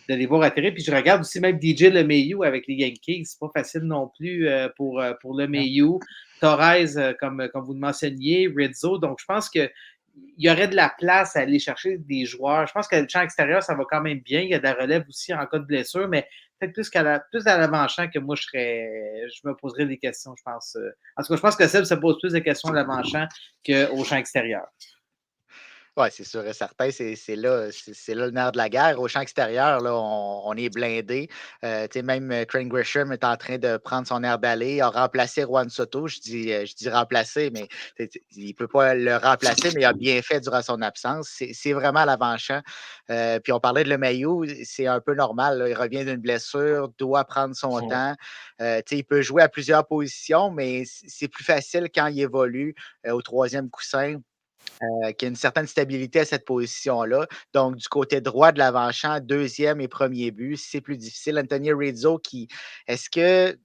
C: de les voir atterrir. Puis je regarde aussi même DJ LeMahieu avec les Yankees. C'est pas facile non plus pour LeMahieu. Torres, comme vous le mentionniez, Rizzo. Donc, je pense qu'il y aurait de la place à aller chercher des joueurs. Je pense que le champ extérieur, ça va quand même bien. Il y a de la relève aussi en cas de blessure, mais peut-être plus à l'avant-champ que moi, je me poserais des questions, je pense. En tout cas, je pense que Seb se pose plus de questions à l'avant-champ qu'au champ extérieur.
B: Oui, c'est sûr et certain. C'est là le nerf de la guerre. Au champ extérieur, là, on est blindé. Même Crane Grisham est en train de prendre son air d'aller, a remplacé Juan Soto. Je dis remplacer, mais il ne peut pas le remplacer, mais il a bien fait durant son absence. C'est vraiment l'avant-champ. Puis on parlait de LeMahieu, c'est un peu normal. Là. Il revient d'une blessure, doit prendre son temps. Il peut jouer à plusieurs positions, mais c'est plus facile quand il évolue au troisième coussin. Qui a une certaine stabilité à cette position-là. Donc, du côté droit de l'avant-champ, deuxième et premier but, c'est plus difficile. Anthony Rizzo, est-ce qu'il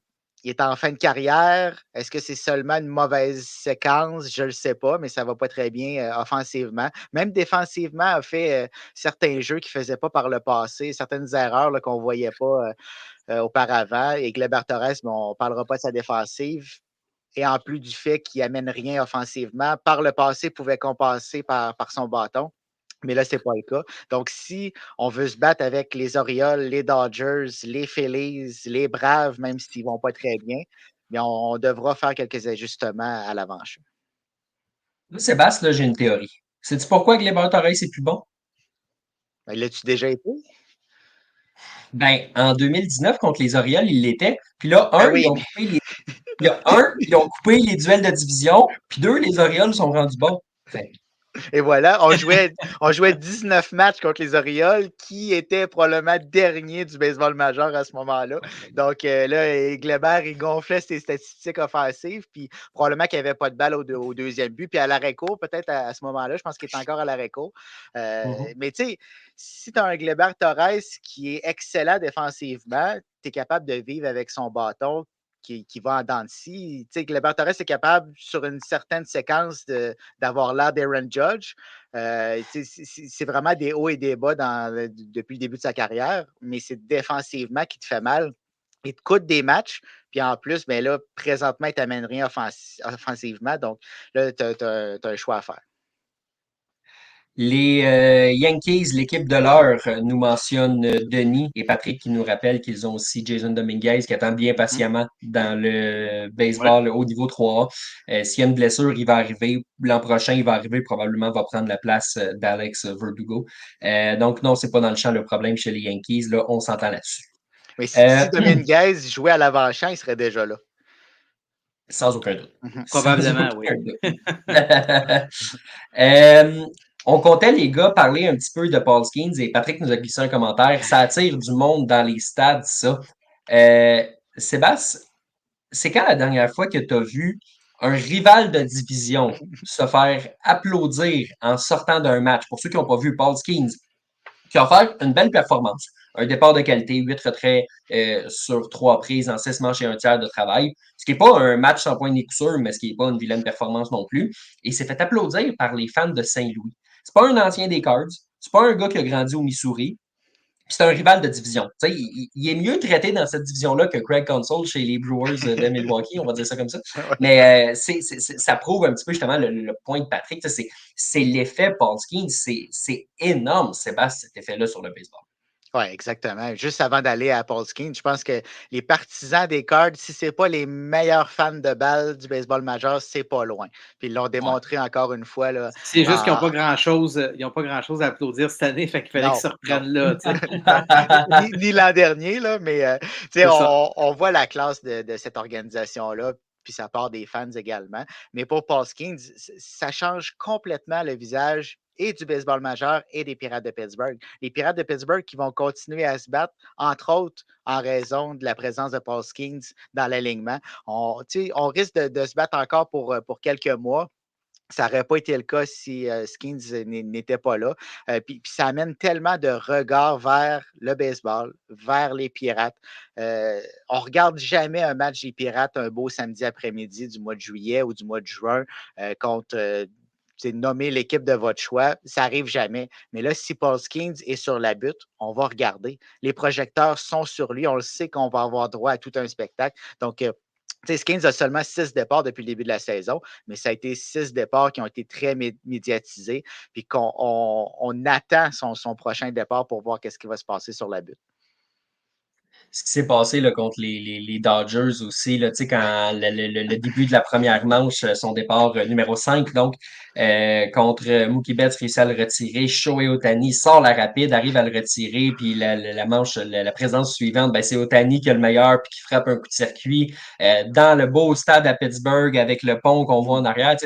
B: est en fin de carrière? Est-ce que c'est seulement une mauvaise séquence? Je ne le sais pas, mais ça ne va pas très bien offensivement. Même défensivement, a fait certains jeux qu'il ne faisait pas par le passé, certaines erreurs là, qu'on ne voyait pas auparavant. Et Gleyber Torres, on ne parlera pas de sa défensive. Et en plus du fait qu'il n'amène rien offensivement, par le passé, pouvait compenser par son bâton. Mais là, ce n'est pas le cas. Donc, si on veut se battre avec les Orioles, les Dodgers, les Phillies, les Braves, même s'ils ne vont pas très bien, mais on devra faire quelques ajustements à l'avant-champ.
A: Là, Sébastien, là, j'ai une théorie. Sais-tu pourquoi Gleyber Torres est plus bon?
B: Ben, l'as-tu déjà été?
A: Ben, en 2019, contre les Orioles, il l'était. Puis là,
B: Ah oui,
A: ils ont coupé les duels de division. Puis deux, les Orioles sont rendus bons. Fait,
B: Et voilà, on jouait 19 matchs contre les Orioles, qui étaient probablement derniers du baseball majeur à ce moment-là. Donc là, Gleber, il gonflait ses statistiques offensives, puis probablement qu'il n'y avait pas de balle au deuxième but. Puis à l'arrêt-court, peut-être à ce moment-là, je pense qu'il est encore à l'arrêt-court. Mais tu sais, si tu as un Gleber Torres qui est excellent défensivement, tu es capable de vivre avec son bâton qui va en dents de scie. Tu sais, Gleber Torres est capable, sur une certaine séquence, d'avoir l'air d'Aaron Judge. C'est vraiment des hauts et des bas depuis le début de sa carrière, mais c'est défensivement qui te fait mal. Il te coûte des matchs, puis en plus, ben là, présentement, il ne t'amène rien offensivement. Donc là, tu as un choix à faire.
A: Les Yankees, l'équipe de l'heure, nous mentionne Denis et Patrick qui nous rappellent qu'ils ont aussi Jason Dominguez qui attend bien patiemment dans le baseball au niveau 3A. S'il y a une blessure, il va arriver. L'an prochain, il va arriver, probablement va prendre la place d'Alex Verdugo. Donc non, c'est pas dans le champ le problème chez les Yankees. Là, on s'entend là-dessus.
B: Mais si Dominguez jouait à l'avant-champ, il serait déjà là.
A: Sans aucun doute.
C: Probablement,
A: Sans
C: oui.
A: aucun doute. On comptait, les gars, parler un petit peu de Paul Skeens et Patrick nous a glissé un commentaire. Ça attire du monde dans les stades, ça. Sébastien, c'est quand la dernière fois que tu as vu un rival de division se faire applaudir en sortant d'un match? Pour ceux qui n'ont pas vu, Paul Skeens, qui a fait une belle performance. Un départ de qualité, 8 retraits sur 3 prises en 6 manches et un tiers de travail. Ce qui n'est pas un match sans point ni coup sûr, mais ce qui n'est pas une vilaine performance non plus. Et il s'est fait applaudir par les fans de Saint-Louis. C'est pas un ancien des Cards. C'est pas un gars qui a grandi au Missouri. C'est un rival de division. Il est mieux traité dans cette division-là que Craig Counsell chez les Brewers de Milwaukee, on va dire ça comme ça. Mais ça prouve un petit peu justement le point de Patrick. C'est l'effet Paul Skeens. C'est énorme, Sébastien, cet effet-là sur le baseball.
B: Oui, exactement. Juste avant d'aller à Paul Skeens, je pense que les partisans des Cards, si ce n'est pas les meilleurs fans de balle du baseball majeur, c'est pas loin. Puis ils l'ont démontré encore une fois. Là,
C: c'est juste qu'ils n'ont pas grand-chose à applaudir cette année, fait qu'il fallait qu'ils se reprennent
B: là. ni l'an dernier, là, mais on voit la classe de cette organisation-là. Puis ça part des fans également. Mais pour Paul Skeens, ça change complètement le visage et du baseball majeur et des Pirates de Pittsburgh. Les Pirates de Pittsburgh qui vont continuer à se battre, entre autres en raison de la présence de Paul Skeens dans l'alignement. On risque de se battre encore pour quelques mois. Ça n'aurait pas été le cas si Skeens n'était pas là. Puis ça amène tellement de regards vers le baseball, vers les Pirates. On ne regarde jamais un match des Pirates un beau samedi après-midi du mois de juillet ou du mois de juin contre nommer l'équipe de votre choix. Ça n'arrive jamais. Mais là, si Paul Skeens est sur la butte, on va regarder. Les projecteurs sont sur lui. On le sait qu'on va avoir droit à tout un spectacle. Donc, Skeens a seulement 6 départs depuis le début de la saison, mais ça a été 6 départs qui ont été très médiatisés, puis qu'on attend son prochain départ pour voir qu'est-ce qui va se passer sur la butte.
A: Ce qui s'est passé là, contre les Dodgers aussi, là, quand le début de la première manche, son départ numéro 5, donc contre Mookie Betts réussit à le retirer. Shohei Ohtani sort la rapide, arrive à le retirer, puis la manche, la présence suivante, ben, c'est Ohtani qui a le meilleur, puis qui frappe un coup de circuit dans le beau stade à Pittsburgh avec le pont qu'on voit en arrière.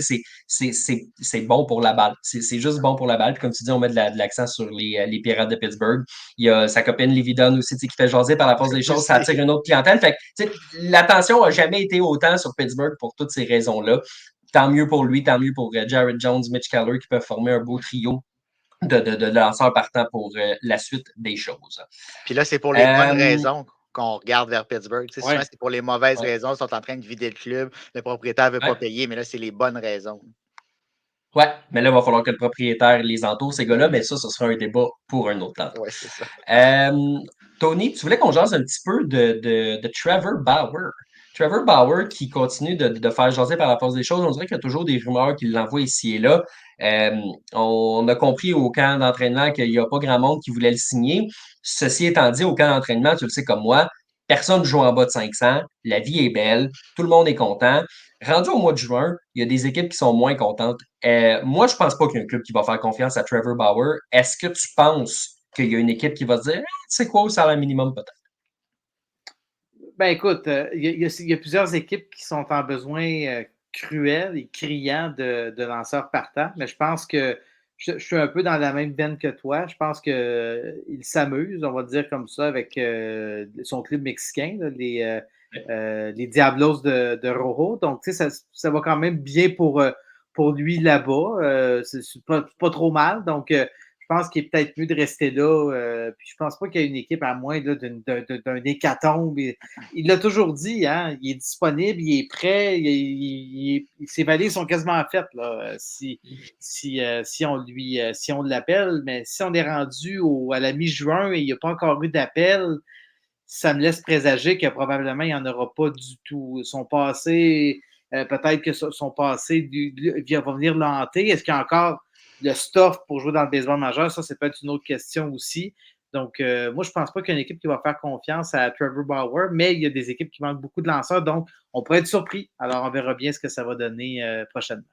A: C'est bon pour la balle. C'est juste bon pour la balle. Puis comme tu dis, on met de l'accent sur les Pirates de Pittsburgh. Il y a sa copine Livy Dunne aussi qui fait jaser par la force des choses. Ça attire une autre clientèle. Fait que l'attention n'a jamais été autant sur Pittsburgh pour toutes ces raisons-là. Tant mieux pour lui, tant mieux pour Jared Jones, Mitch Keller qui peuvent former un beau trio de lanceurs partants pour la suite des choses.
B: Puis là, c'est pour les bonnes raisons qu'on regarde vers Pittsburgh. Souvent, c'est pour les mauvaises raisons. Ils sont en train de vider le club. Le propriétaire ne veut pas payer, mais là, c'est les bonnes raisons.
A: Ouais, mais là, il va falloir que le propriétaire les entoure, ces gars-là, mais ça, ce sera un débat pour un autre temps.
B: Oui, c'est ça.
A: Tony, tu voulais qu'on jase un petit peu de Trevor Bauer. Trevor Bauer qui continue de faire jaser par la force des choses. On dirait qu'il y a toujours des rumeurs qui l'envoient ici et là. On a compris au camp d'entraînement qu'il n'y a pas grand monde qui voulait le signer. Ceci étant dit, au camp d'entraînement, tu le sais comme moi, personne ne joue en bas de 500. La vie est belle. Tout le monde est content. Rendu au mois de juin, il y a des équipes qui sont moins contentes. Moi, je pense pas qu'il y a un club qui va faire confiance à Trevor Bauer. Est-ce que tu penses qu'il y a une équipe qui va se dire c'est quoi au salaire minimum peut-être?
C: Ben écoute, il y a plusieurs équipes qui sont en besoin cruel et criant de lanceurs partants, mais je pense que je suis un peu dans la même veine que toi. Je pense qu'il s'amuse, on va dire comme ça, avec son club mexicain, là, les Diablos de Rojo. Donc, tu sais, ça va quand même bien pour lui là-bas. C'est pas trop mal. Donc, je pense qu'il est peut-être mieux de rester là. Puis je pense pas qu'il y ait une équipe à moins là, d'un hécatombe. Il l'a toujours dit, hein, il est disponible, il est prêt, ses valises sont quasiment faites là, si on l'appelle. Mais si on est rendu à la mi-juin et il n'y a pas encore eu d'appel, ça me laisse présager que probablement il n'y en aura pas du tout. Son passé, peut-être que son passé va venir l'hanter. Est-ce qu'il y a encore le stuff pour jouer dans le baseball majeur? Ça, c'est peut-être une autre question aussi. Donc, moi, je ne pense pas qu'il y a une équipe qui va faire confiance à Trevor Bauer, mais il y a des équipes qui manquent beaucoup de lanceurs, donc on pourrait être surpris. Alors, on verra bien ce que ça va donner prochainement.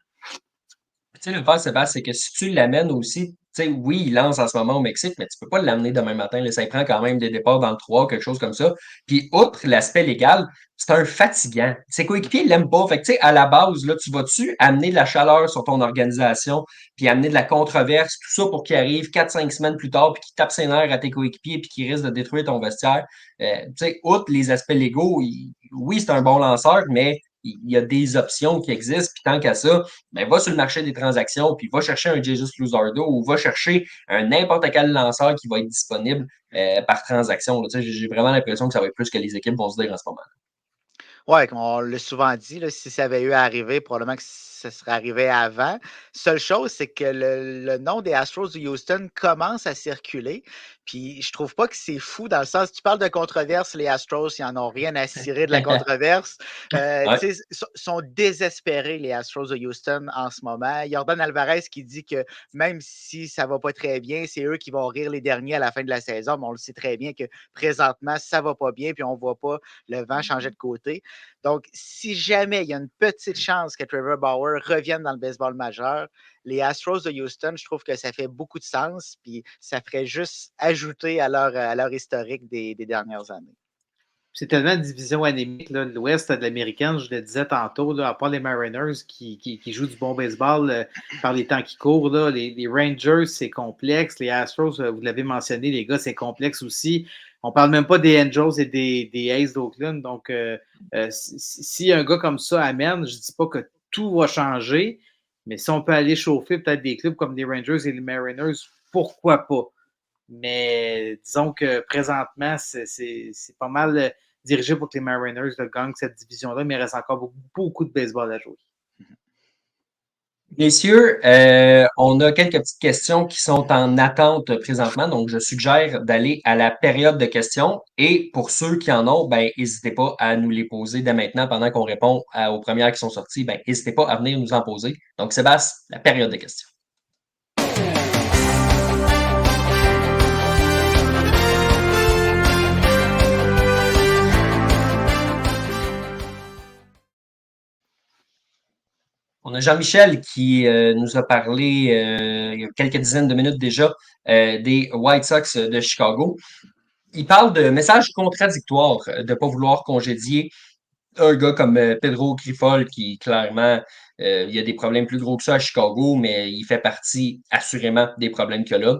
A: Tu sais, le faire, Sébastien, c'est que si tu l'amènes aussi, tu sais, oui, il lance en ce moment au Mexique, mais tu peux pas l'amener demain matin. Là, ça prend quand même des départs dans le 3, quelque chose comme ça. Puis, outre l'aspect légal, c'est un fatigant. Ses coéquipiers ne l'aiment pas. Fait que, tu sais, à la base, là, tu vas-tu amener de la chaleur sur ton organisation, puis amener de la controverse, tout ça pour qu'il arrive 4-5 semaines plus tard, puis qu'il tape ses nerfs à tes coéquipiers, puis qu'il risque de détruire ton vestiaire. Tu sais, outre les aspects légaux, oui, c'est un bon lanceur, mais il y a des options qui existent, puis tant qu'à ça, ben, va sur le marché des transactions, puis va chercher un Jesus Luzardo ou va chercher un n'importe quel lanceur qui va être disponible par transaction. Là. J'ai vraiment l'impression que ça va être plus que les équipes vont se dire en ce moment.
B: Oui, comme on l'a souvent dit, là, si ça avait eu à arriver, probablement que ça serait arrivé avant. Seule chose, c'est que le nom des Astros de Houston commence à circuler. Puis je trouve pas que c'est fou dans le sens, tu parles de controverse, les Astros, ils n'en ont rien à cirer de la controverse.
A: Ouais.
B: Tu sais, sont désespérés, les Astros de Houston, en ce moment. Jordan Alvarez qui dit que même si ça va pas très bien, c'est eux qui vont rire les derniers à la fin de la saison. Mais on le sait très bien que présentement, ça va pas bien, puis on voit pas le vent changer de côté. Donc, si jamais il y a une petite chance que Trevor Bauer revienne dans le baseball majeur, les Astros de Houston, je trouve que ça fait beaucoup de sens, puis ça ferait juste ajouter à leur historique des dernières années.
C: C'est tellement une division anémique, là, l'Ouest de l'américaine, je le disais tantôt, là, à part les Mariners qui jouent du bon baseball par les temps qui courent, là, les Rangers, c'est complexe. Les Astros, vous l'avez mentionné, les gars, c'est complexe aussi. On parle même pas des Angels et des Aces d'Oakland. Donc, si un gars comme ça amène, je dis pas que tout va changer, mais si on peut aller chauffer peut-être des clubs comme les Rangers et les Mariners, pourquoi pas? Mais disons que présentement, c'est pas mal dirigé pour que les Mariners gagnent cette division-là, mais il reste encore beaucoup de baseball à jouer.
A: Messieurs, on a quelques petites questions qui sont en attente présentement, donc je suggère d'aller à la période de questions. Et pour ceux qui en ont, ben, n'hésitez pas à nous les poser dès maintenant pendant qu'on répond aux premières qui sont sorties. Ben, n'hésitez pas à venir nous en poser. Donc, Sébastien, la période de questions. On a Jean-Michel qui nous a parlé il y a quelques dizaines de minutes déjà des White Sox de Chicago. Il parle de messages contradictoires, de ne pas vouloir congédier un gars comme Pedro Grifol qui, clairement, il y a des problèmes plus gros que ça à Chicago, mais il fait partie assurément des problèmes qu'il y a là.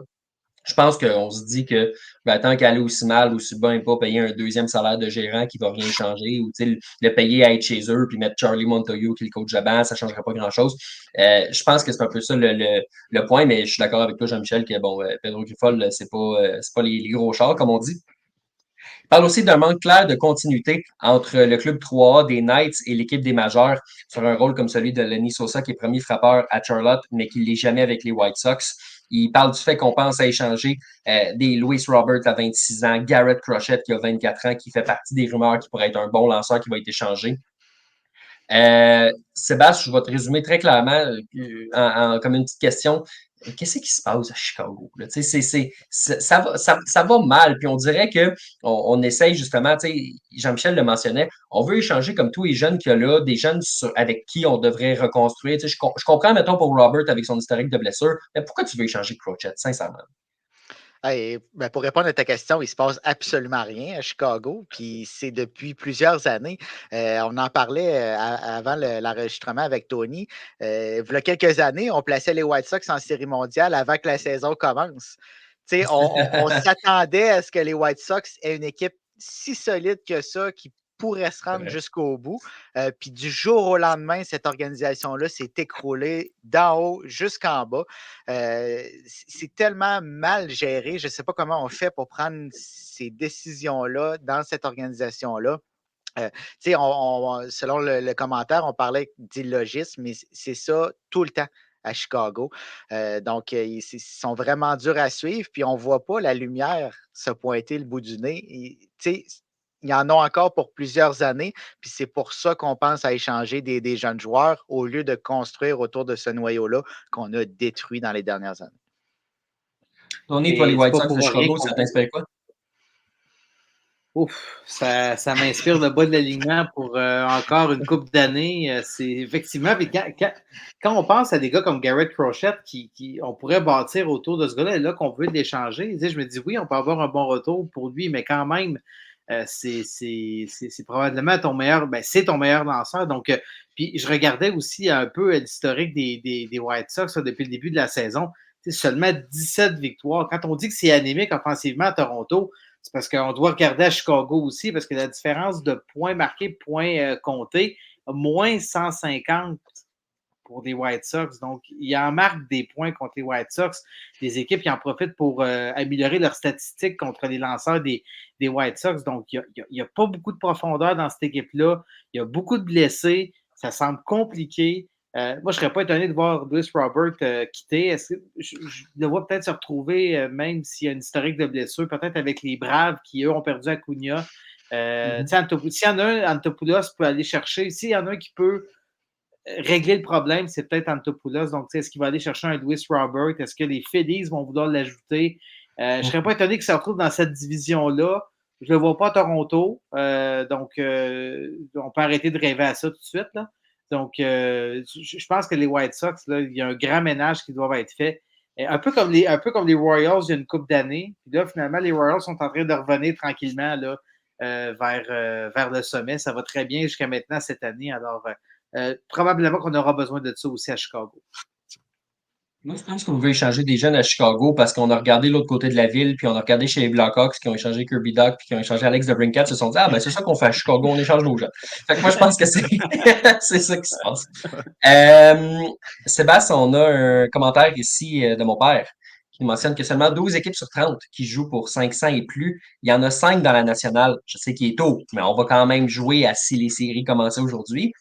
A: Je pense qu'on se dit que ben, tant qu'aller aussi mal, aussi bien, pas payer un deuxième salaire de gérant qui va rien changer, ou le payer à être chez eux, puis mettre Charlie Montoyo qui est le coach de banc, ça ne changerait pas grand-chose. Je pense que c'est un peu ça le point, mais je suis d'accord avec toi, Jean-Michel, que bon, Pedro Grifol, c'est pas les gros chars, comme on dit. Il parle aussi d'un manque clair de continuité entre le club 3A des Knights et l'équipe des majeurs sur un rôle comme celui de Lenny Sosa, qui est premier frappeur à Charlotte, mais qui ne l'est jamais avec les White Sox. Il parle du fait qu'on pense à échanger des Luis Roberts à 26 ans, Garrett Crochet qui a 24 ans, qui fait partie des rumeurs qui pourrait être un bon lanceur qui va être échangé. Sébastien, je vais te résumer très clairement comme une petite question. Qu'est-ce qui se passe à Chicago? Là? Ça va mal. Puis on dirait qu'on essaye justement, Jean-Michel le mentionnait, on veut échanger comme tous les jeunes qu'il y a là, des jeunes avec qui on devrait reconstruire. Je comprends, mettons, pour Robert avec son historique de blessure, mais pourquoi tu veux échanger Crochet, sincèrement?
B: Hey, ben, pour répondre à ta question, il se passe absolument rien à Chicago, puis c'est depuis plusieurs années. On en parlait avant l'enregistrement avec Tony. Il y a quelques années, on plaçait les White Sox en série mondiale avant que la saison commence. Tu sais, on s'attendait à ce que les White Sox aient une équipe si solide que ça, qui pourrait se
A: C'est
B: rendre
A: vrai.
B: jusqu'au bout. Puis du jour au lendemain, cette organisation-là s'est écroulée d'en haut jusqu'en bas. C'est tellement mal géré. Je ne sais pas comment on fait pour prendre ces décisions-là dans cette organisation-là. Tu sais, selon le commentaire, on parlait d'illogisme, mais c'est ça tout le temps à Chicago. Donc, ils sont vraiment durs à suivre, puis on ne voit pas la lumière se pointer le bout du nez. Tu sais, il y en a encore pour plusieurs années, puis c'est pour ça qu'on pense à échanger des jeunes joueurs au lieu de construire autour de ce noyau-là qu'on a détruit dans les dernières années.
A: Tony, toi, les
C: Et c'est
A: White
C: pas
A: Sox de
C: pour rien
A: Chicago,
C: qu'on
A: ça t'inspire quoi?
C: Ouf, ça m'inspire le bas de l'alignement pour encore une couple d'années. C'est effectivement, puis quand on pense à des gars comme Garrett Crochet, on pourrait bâtir autour de ce gars-là, là qu'on veut l'échanger, je me dis oui, on peut avoir un bon retour pour lui, mais quand même, c'est probablement ton meilleur, ben, c'est ton meilleur lanceur. Donc, puis je regardais aussi un peu l'historique des White Sox là, depuis le début de la saison. Seulement 17 victoires. Quand on dit que c'est anémique offensivement à Toronto, c'est parce qu'on doit regarder à Chicago aussi, parce que la différence de points marqués, points comptés, moins 150 pour les White Sox. Donc, il en marque des points contre les White Sox. Les équipes qui en profitent pour améliorer leurs statistiques contre les lanceurs des White Sox. Donc, il n'y a pas beaucoup de profondeur dans cette équipe-là. Il y a beaucoup de blessés. Ça semble compliqué. Moi, je ne serais pas étonné de voir Lewis Robert quitter. Je le vois peut-être se retrouver, même s'il y a une historique de blessure, peut-être avec les Braves qui, eux, ont perdu Acuna. S'il y en a un, Antopoulos peut aller chercher. S'il y en a un qui peut régler le problème, c'est peut-être Antopoulos. Donc, est-ce qu'il va aller chercher un Lewis Robert? Est-ce que les Phillies vont vouloir l'ajouter? Je ne serais pas étonné qu'il se retrouve dans cette division-là. Je ne le vois pas à Toronto. Donc, on peut arrêter de rêver à ça tout de suite. Là. Donc, je pense que les White Sox, là, il y a un grand ménage qui doit être fait. Un peu comme les Royals il y a une couple d'années. Puis là, finalement, les Royals sont en train de revenir tranquillement là, vers le sommet. Ça va très bien jusqu'à maintenant cette année. Alors, probablement qu'on aura besoin de ça aussi à Chicago.
A: Moi, je pense qu'on veut échanger des jeunes à Chicago parce qu'on a regardé l'autre côté de la ville, puis on a regardé chez les Blackhawks qui ont échangé Kirby Dach, puis qui ont échangé Alex DeBrincat, se sont dit, ah, ben, c'est ça qu'on fait à Chicago, on échange nos jeunes. Fait que moi, je pense que c'est, c'est ça qui se passe. Sébastien, on a un commentaire ici de mon père qui mentionne que seulement 12 équipes sur 30 qui jouent pour 500 et plus. Il y en a 5 dans la nationale. Je sais qu'il est tôt, mais on va quand même jouer à si les séries commençaient aujourd'hui.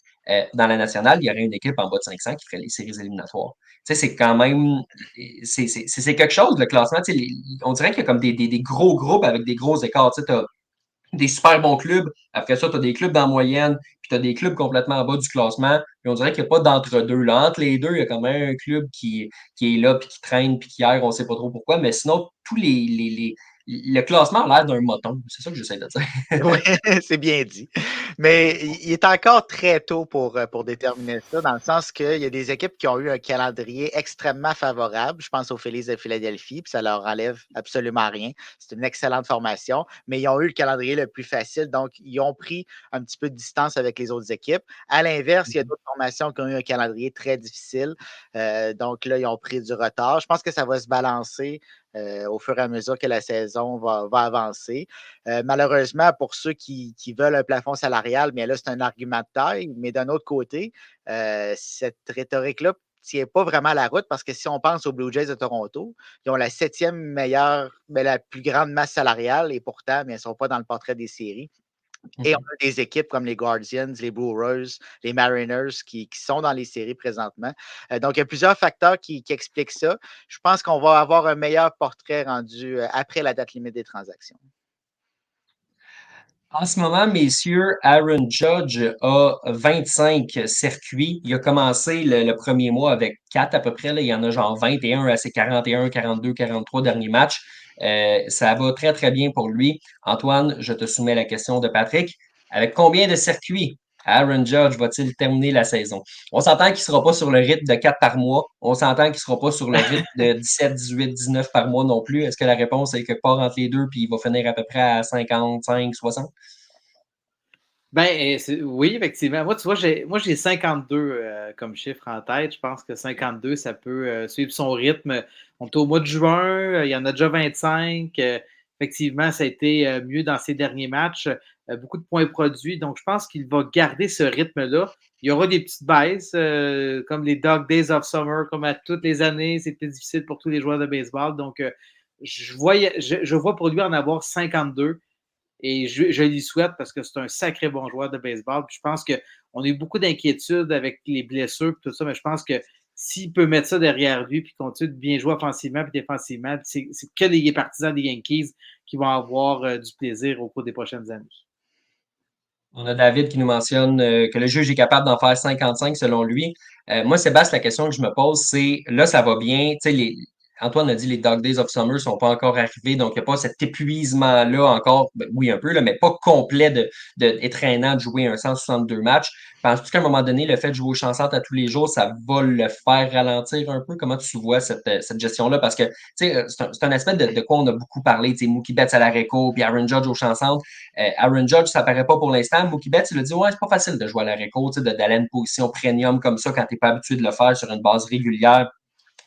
A: Dans la nationale, il y aurait une équipe en bas de 500 qui ferait les séries éliminatoires. Tu sais, c'est quand même, c'est quelque chose, le classement. Tu sais, on dirait qu'il y a comme des gros groupes avec des gros écarts. Tu sais, t'as des super bons clubs. Après ça, tu as des clubs dans la moyenne, puis tu as des clubs complètement en bas du classement. Puis on dirait qu'il n'y a pas d'entre-deux. Là, entre les deux, il y a quand même un club qui est là, puis qui traîne, puis qui erre, on ne sait pas trop pourquoi. Mais sinon, le classement a l'air d'un moton. C'est ça que j'essaie de dire.
B: Oui, c'est bien dit. Mais il est encore très tôt pour déterminer ça, dans le sens qu'il y a des équipes qui ont eu un calendrier extrêmement favorable. Je pense aux Phillies de Philadelphie, puis ça leur enlève absolument rien. C'est une excellente formation, mais ils ont eu le calendrier le plus facile, donc ils ont pris un petit peu de distance avec les autres équipes. À l'inverse, il y a d'autres formations qui ont eu un calendrier très difficile. Donc là, ils ont pris du retard. Je pense que ça va se balancer au fur et à mesure que la saison va avancer. Malheureusement, pour ceux qui veulent un plafond salarial, mais là, c'est un argument de taille. Mais d'un autre côté, cette rhétorique-là ne tient pas vraiment la route parce que si on pense aux Blue Jays de Toronto, ils ont la 7e meilleure, mais la plus grande masse salariale et pourtant, mais ils ne sont pas dans le portrait des séries. Et on a des équipes comme les Guardians, les Brewers, les Mariners qui sont dans les séries présentement. Donc, il y a plusieurs facteurs qui expliquent ça. Je pense qu'on va avoir un meilleur portrait rendu après la date limite des transactions.
A: En ce moment, messieurs, Aaron Judge a 25 circuits. Il a commencé le premier mois avec 4 à peu près. Là. Il y en a genre 21 à ses 41, 42, 43 derniers matchs. Ça va très, très bien pour lui. Antoine, je te soumets la question de Patrick. Avec combien de circuits Aaron Judge va-t-il terminer la saison? On s'entend qu'il ne sera pas sur le rythme de 4 par mois. On s'entend qu'il ne sera pas sur le rythme de 17, 18, 19 par mois non plus. Est-ce que la réponse est quelque part entre les deux, puis il va finir à peu près à 55, 60?
C: Ben, oui, effectivement. Moi, tu vois, j'ai 52 comme chiffre en tête. Je pense que 52, ça peut suivre son rythme. On est au mois de juin, il y en a déjà 25. Effectivement, ça a été mieux dans ses derniers matchs. Beaucoup de points produits. Donc, je pense qu'il va garder ce rythme-là. Il y aura des petites baisses, comme les Dog Days of Summer, comme à toutes les années. C'est plus difficile pour tous les joueurs de baseball. Donc, je vois pour lui en avoir 52. Et je lui souhaite parce que c'est un sacré bon joueur de baseball. Puis je pense qu'on a eu beaucoup d'inquiétudes avec les blessures et tout ça, mais je pense que s'il peut mettre ça derrière lui puis continuer de bien jouer offensivement et défensivement, c'est que les partisans des Yankees qui vont avoir du plaisir au cours des prochaines années.
A: On a David qui nous mentionne que le juge est capable d'en faire 55 selon lui. Moi, Sébastien, la question que je me pose, c'est là, ça va bien. Tu sais, Antoine a dit les Dog Days of Summer ne sont pas encore arrivés, donc il n'y a pas cet épuisement-là encore, ben, oui, un peu, là, mais pas complet étreignant de jouer un 162 matchs. Penses-tu qu'à un moment donné, le fait de jouer aux chansantes à tous les jours, ça va le faire ralentir un peu? Comment tu vois cette gestion-là? Parce que c'est un aspect de quoi on a beaucoup parlé. Mookie Betts à la réco, puis Aaron Judge aux chansantes. Aaron Judge, ça paraît pas pour l'instant. Mookie Betts, il a dit ouais, c'est pas facile de jouer à la réco, d'aller à une position premium comme ça quand t'es pas habitué de le faire sur une base régulière.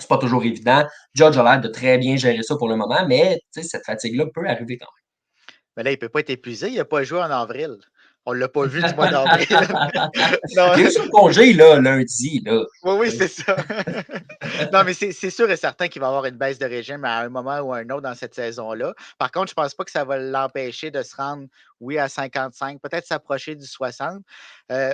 A: C'est pas toujours évident. Judge a l'air de très bien gérer ça pour le moment, mais cette fatigue-là peut arriver quand
B: Mais là, il ne peut pas être épuisé. Il n'a pas joué en avril. On ne l'a pas vu du mois
A: même.
B: d'avril. Non.
A: Il est sur congé là, lundi. Là.
B: Oui, oui, c'est ça. Non, mais c'est sûr et certain qu'il va y avoir une baisse de régime à un moment ou à un autre dans cette saison-là. Par contre, je ne pense pas que ça va l'empêcher de se rendre, oui, à 55, peut-être s'approcher du 60.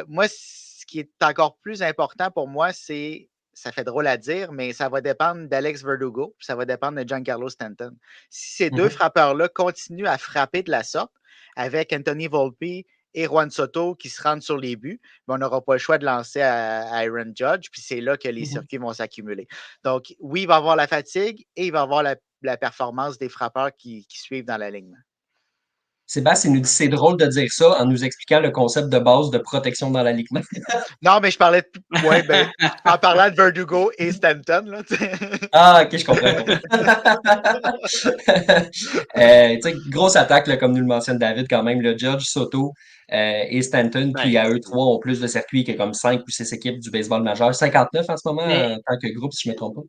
B: Moi, ce qui est encore plus important pour moi, c'est, ça fait drôle à dire, mais ça va dépendre d'Alex Verdugo, puis ça va dépendre de Giancarlo Stanton. Si ces deux frappeurs-là continuent à frapper de la sorte, avec Anthony Volpe et Juan Soto qui se rendent sur les buts, mais on n'aura pas le choix de lancer à Aaron Judge, puis c'est là que les circuits vont s'accumuler. Donc, oui, il va y avoir la fatigue et il va y avoir la performance des frappeurs qui suivent dans l'alignement.
A: Sébastien nous dit c'est drôle de dire ça en nous expliquant le concept de base de protection dans l'alignement.
B: Non, mais je parlais de. Ouais, ben, en parlant de Verdugo et Stanton, là,
A: Ah, ok, je comprends. Grosse attaque, là, comme nous le mentionne David, quand même. Le Judge, Soto et Stanton,
C: Ben,
A: qui à eux trois ont plus de circuits que comme 5 ou 6 équipes du baseball majeur. 59 en ce moment
C: mais
A: en tant que groupe, si je ne me trompe pas.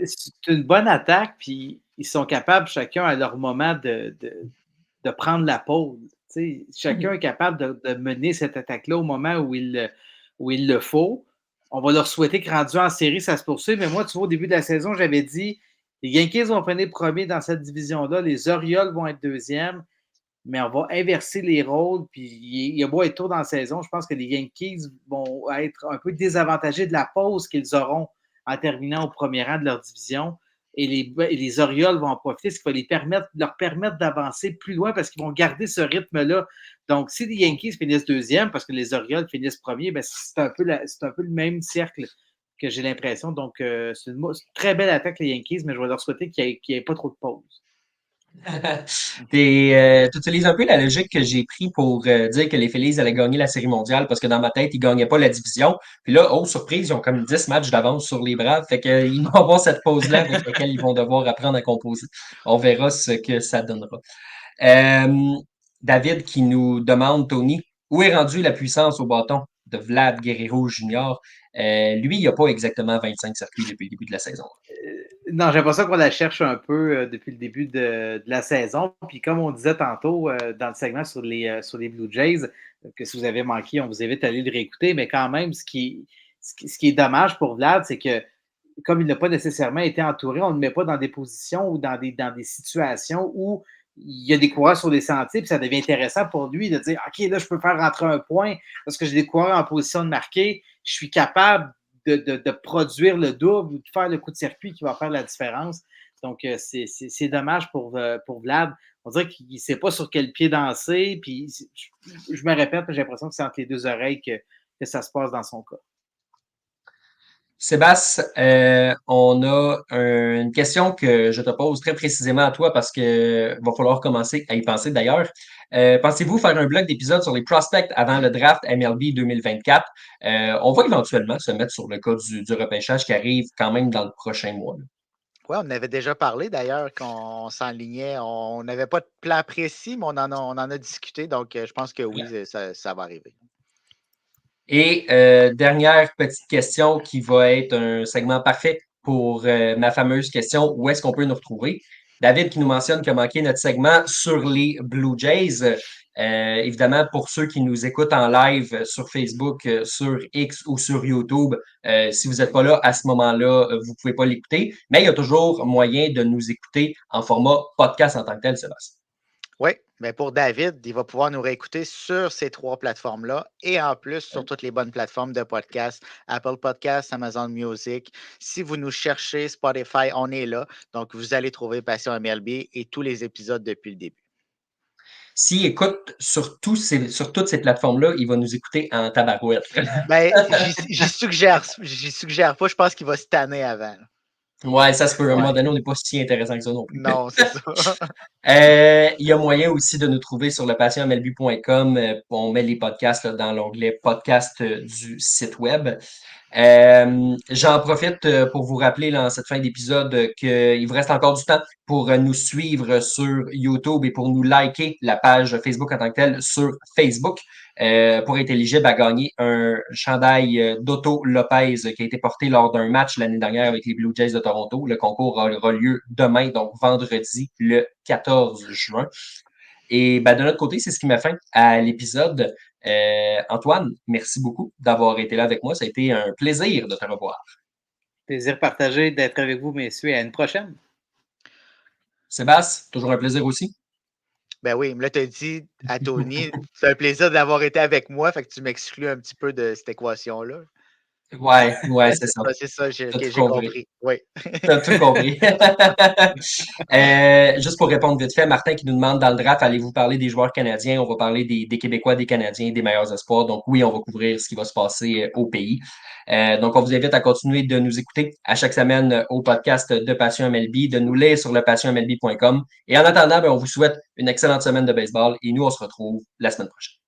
C: c'est une bonne attaque, puis ils sont capables chacun à leur moment de prendre la pause. Chacun est capable de mener cette attaque-là au moment où il le faut. On va leur souhaiter que rendu en série, ça se poursuive. Mais moi, tu vois, au début de la saison, j'avais dit les Yankees vont finir premier dans cette division-là, les Orioles vont être deuxième, mais on va inverser les rôles. Puis il y a beau être tôt dans la saison, je pense que les Yankees vont être un peu désavantagés de la pause qu'ils auront en terminant au premier rang de leur division. Et les Orioles vont en profiter, ce qui va leur permettre d'avancer plus loin parce qu'ils vont garder ce rythme-là. Donc, si les Yankees finissent deuxième parce que les Orioles finissent premier, ben, c'est un peu le même cercle que j'ai l'impression. Donc, c'est une très belle attaque, les Yankees, mais je vais leur souhaiter qu'il n'y ait pas trop de pause.
A: Tu utilises un peu la logique que j'ai pris pour dire que les Phillies allaient gagner la Série mondiale parce que dans ma tête, ils gagnaient pas la division. Puis là, oh, surprise, ils ont comme 10 matchs d'avance sur les Braves. Fait qu'ils vont avoir cette pause-là avec laquelle ils vont devoir apprendre à composer. On verra ce que ça donnera. Euh, David qui nous demande, Tony, où est rendue la puissance au bâton de Vlad Guerrero Jr.? Lui, il n'a pas exactement 25 circuits depuis le début de la saison.
C: Non, j'ai l'impression qu'on la cherche un peu depuis le début de la saison. Puis comme on disait tantôt dans le segment sur les Blue Jays, que si vous avez manqué, on vous invite à aller le réécouter. Mais quand même, ce qui est dommage pour Vlad, c'est que comme il n'a pas nécessairement été entouré, on ne le met pas dans des positions ou dans des situations où il y a des coureurs sur des sentiers, puis ça devient intéressant pour lui de dire OK, là, je peux faire rentrer un point parce que j'ai des coureurs en position de marquer, je suis capable de produire le double ou de faire le coup de circuit qui va faire la différence. Donc, c'est dommage pour Vlad. On dirait qu'il ne sait pas sur quel pied danser, puis je me répète, j'ai l'impression que c'est entre les deux oreilles que ça se passe dans son cas.
A: Sébastien, on a une question que je te pose très précisément à toi parce que va falloir commencer à y penser d'ailleurs. Pensez-vous faire un bloc d'épisodes sur les prospects avant le draft MLB 2024? On va éventuellement se mettre sur le cas du repêchage qui arrive quand même dans le prochain mois, là.
B: Oui, on avait déjà parlé d'ailleurs qu'on s'enlignait. On n'avait pas de plan précis, mais on en a discuté. Donc, je pense que oui, ça va arriver.
A: Et dernière petite question qui va être un segment parfait pour ma fameuse question, où est-ce qu'on peut nous retrouver? David qui nous mentionne qu'il a manqué notre segment sur les Blue Jays. Évidemment, pour ceux qui nous écoutent en live sur Facebook, sur X ou sur YouTube, si vous n'êtes pas là à ce moment-là, vous pouvez pas l'écouter. Mais il y a toujours moyen de nous écouter en format podcast en tant que tel, Sébastien.
B: Oui, mais pour David, il va pouvoir nous réécouter sur ces 3 plateformes-là et en plus sur toutes les bonnes plateformes de podcast, Apple Podcasts, Amazon Music. Si vous nous cherchez, Spotify, on est là. Donc, vous allez trouver Passion MLB et tous les épisodes depuis le début.
A: S'il écoute sur toutes ces plateformes-là, il va nous écouter en tabarouette.
B: Ben, j'y suggère pas. Je pense qu'il va se tanner avant.
A: Ouais, ça se peut. À un moment
B: Ouais.
A: donné, on n'est pas si intéressant que ça non plus.
B: Non, c'est ça.
A: Il y a moyen aussi de nous trouver sur le passionmlb.com. On met les podcasts là, dans l'onglet podcast du site web. J'en profite pour vous rappeler là, en cette fin d'épisode qu'il vous reste encore du temps pour nous suivre sur YouTube et pour nous liker la page Facebook en tant que telle sur Facebook pour être éligible à gagner un chandail d'Otto Lopez qui a été porté lors d'un match l'année dernière avec les Blue Jays de Toronto. Le concours aura lieu demain, donc vendredi, le 14 juin. Et ben, de notre côté, c'est ce qui m'a fait à l'épisode. Antoine, merci beaucoup d'avoir été là avec moi. Ça a été un plaisir de te revoir.
C: Plaisir partagé d'être avec vous, messieurs, et à une prochaine.
A: Sébastien, toujours un plaisir aussi.
B: Ben oui, là, tu as dit à Tony, c'est un plaisir d'avoir été avec moi. Fait que tu m'exclus un petit peu de cette équation-là.
A: Ouais, c'est ça.
B: C'est ça, j'ai
A: T'as tout
B: j'ai
A: compris.
B: compris. Oui.
A: T'as tout compris. Juste pour répondre vite fait, Martin qui nous demande dans le draft, allez-vous parler des joueurs canadiens? On va parler des Québécois, des Canadiens, des meilleurs espoirs. Donc oui, on va couvrir ce qui va se passer au pays. Donc on vous invite à continuer de nous écouter à chaque semaine au podcast de Passion MLB, de nous lire sur le passionmlb.com. Et en attendant, ben, on vous souhaite une excellente semaine de baseball et nous, on se retrouve la semaine prochaine.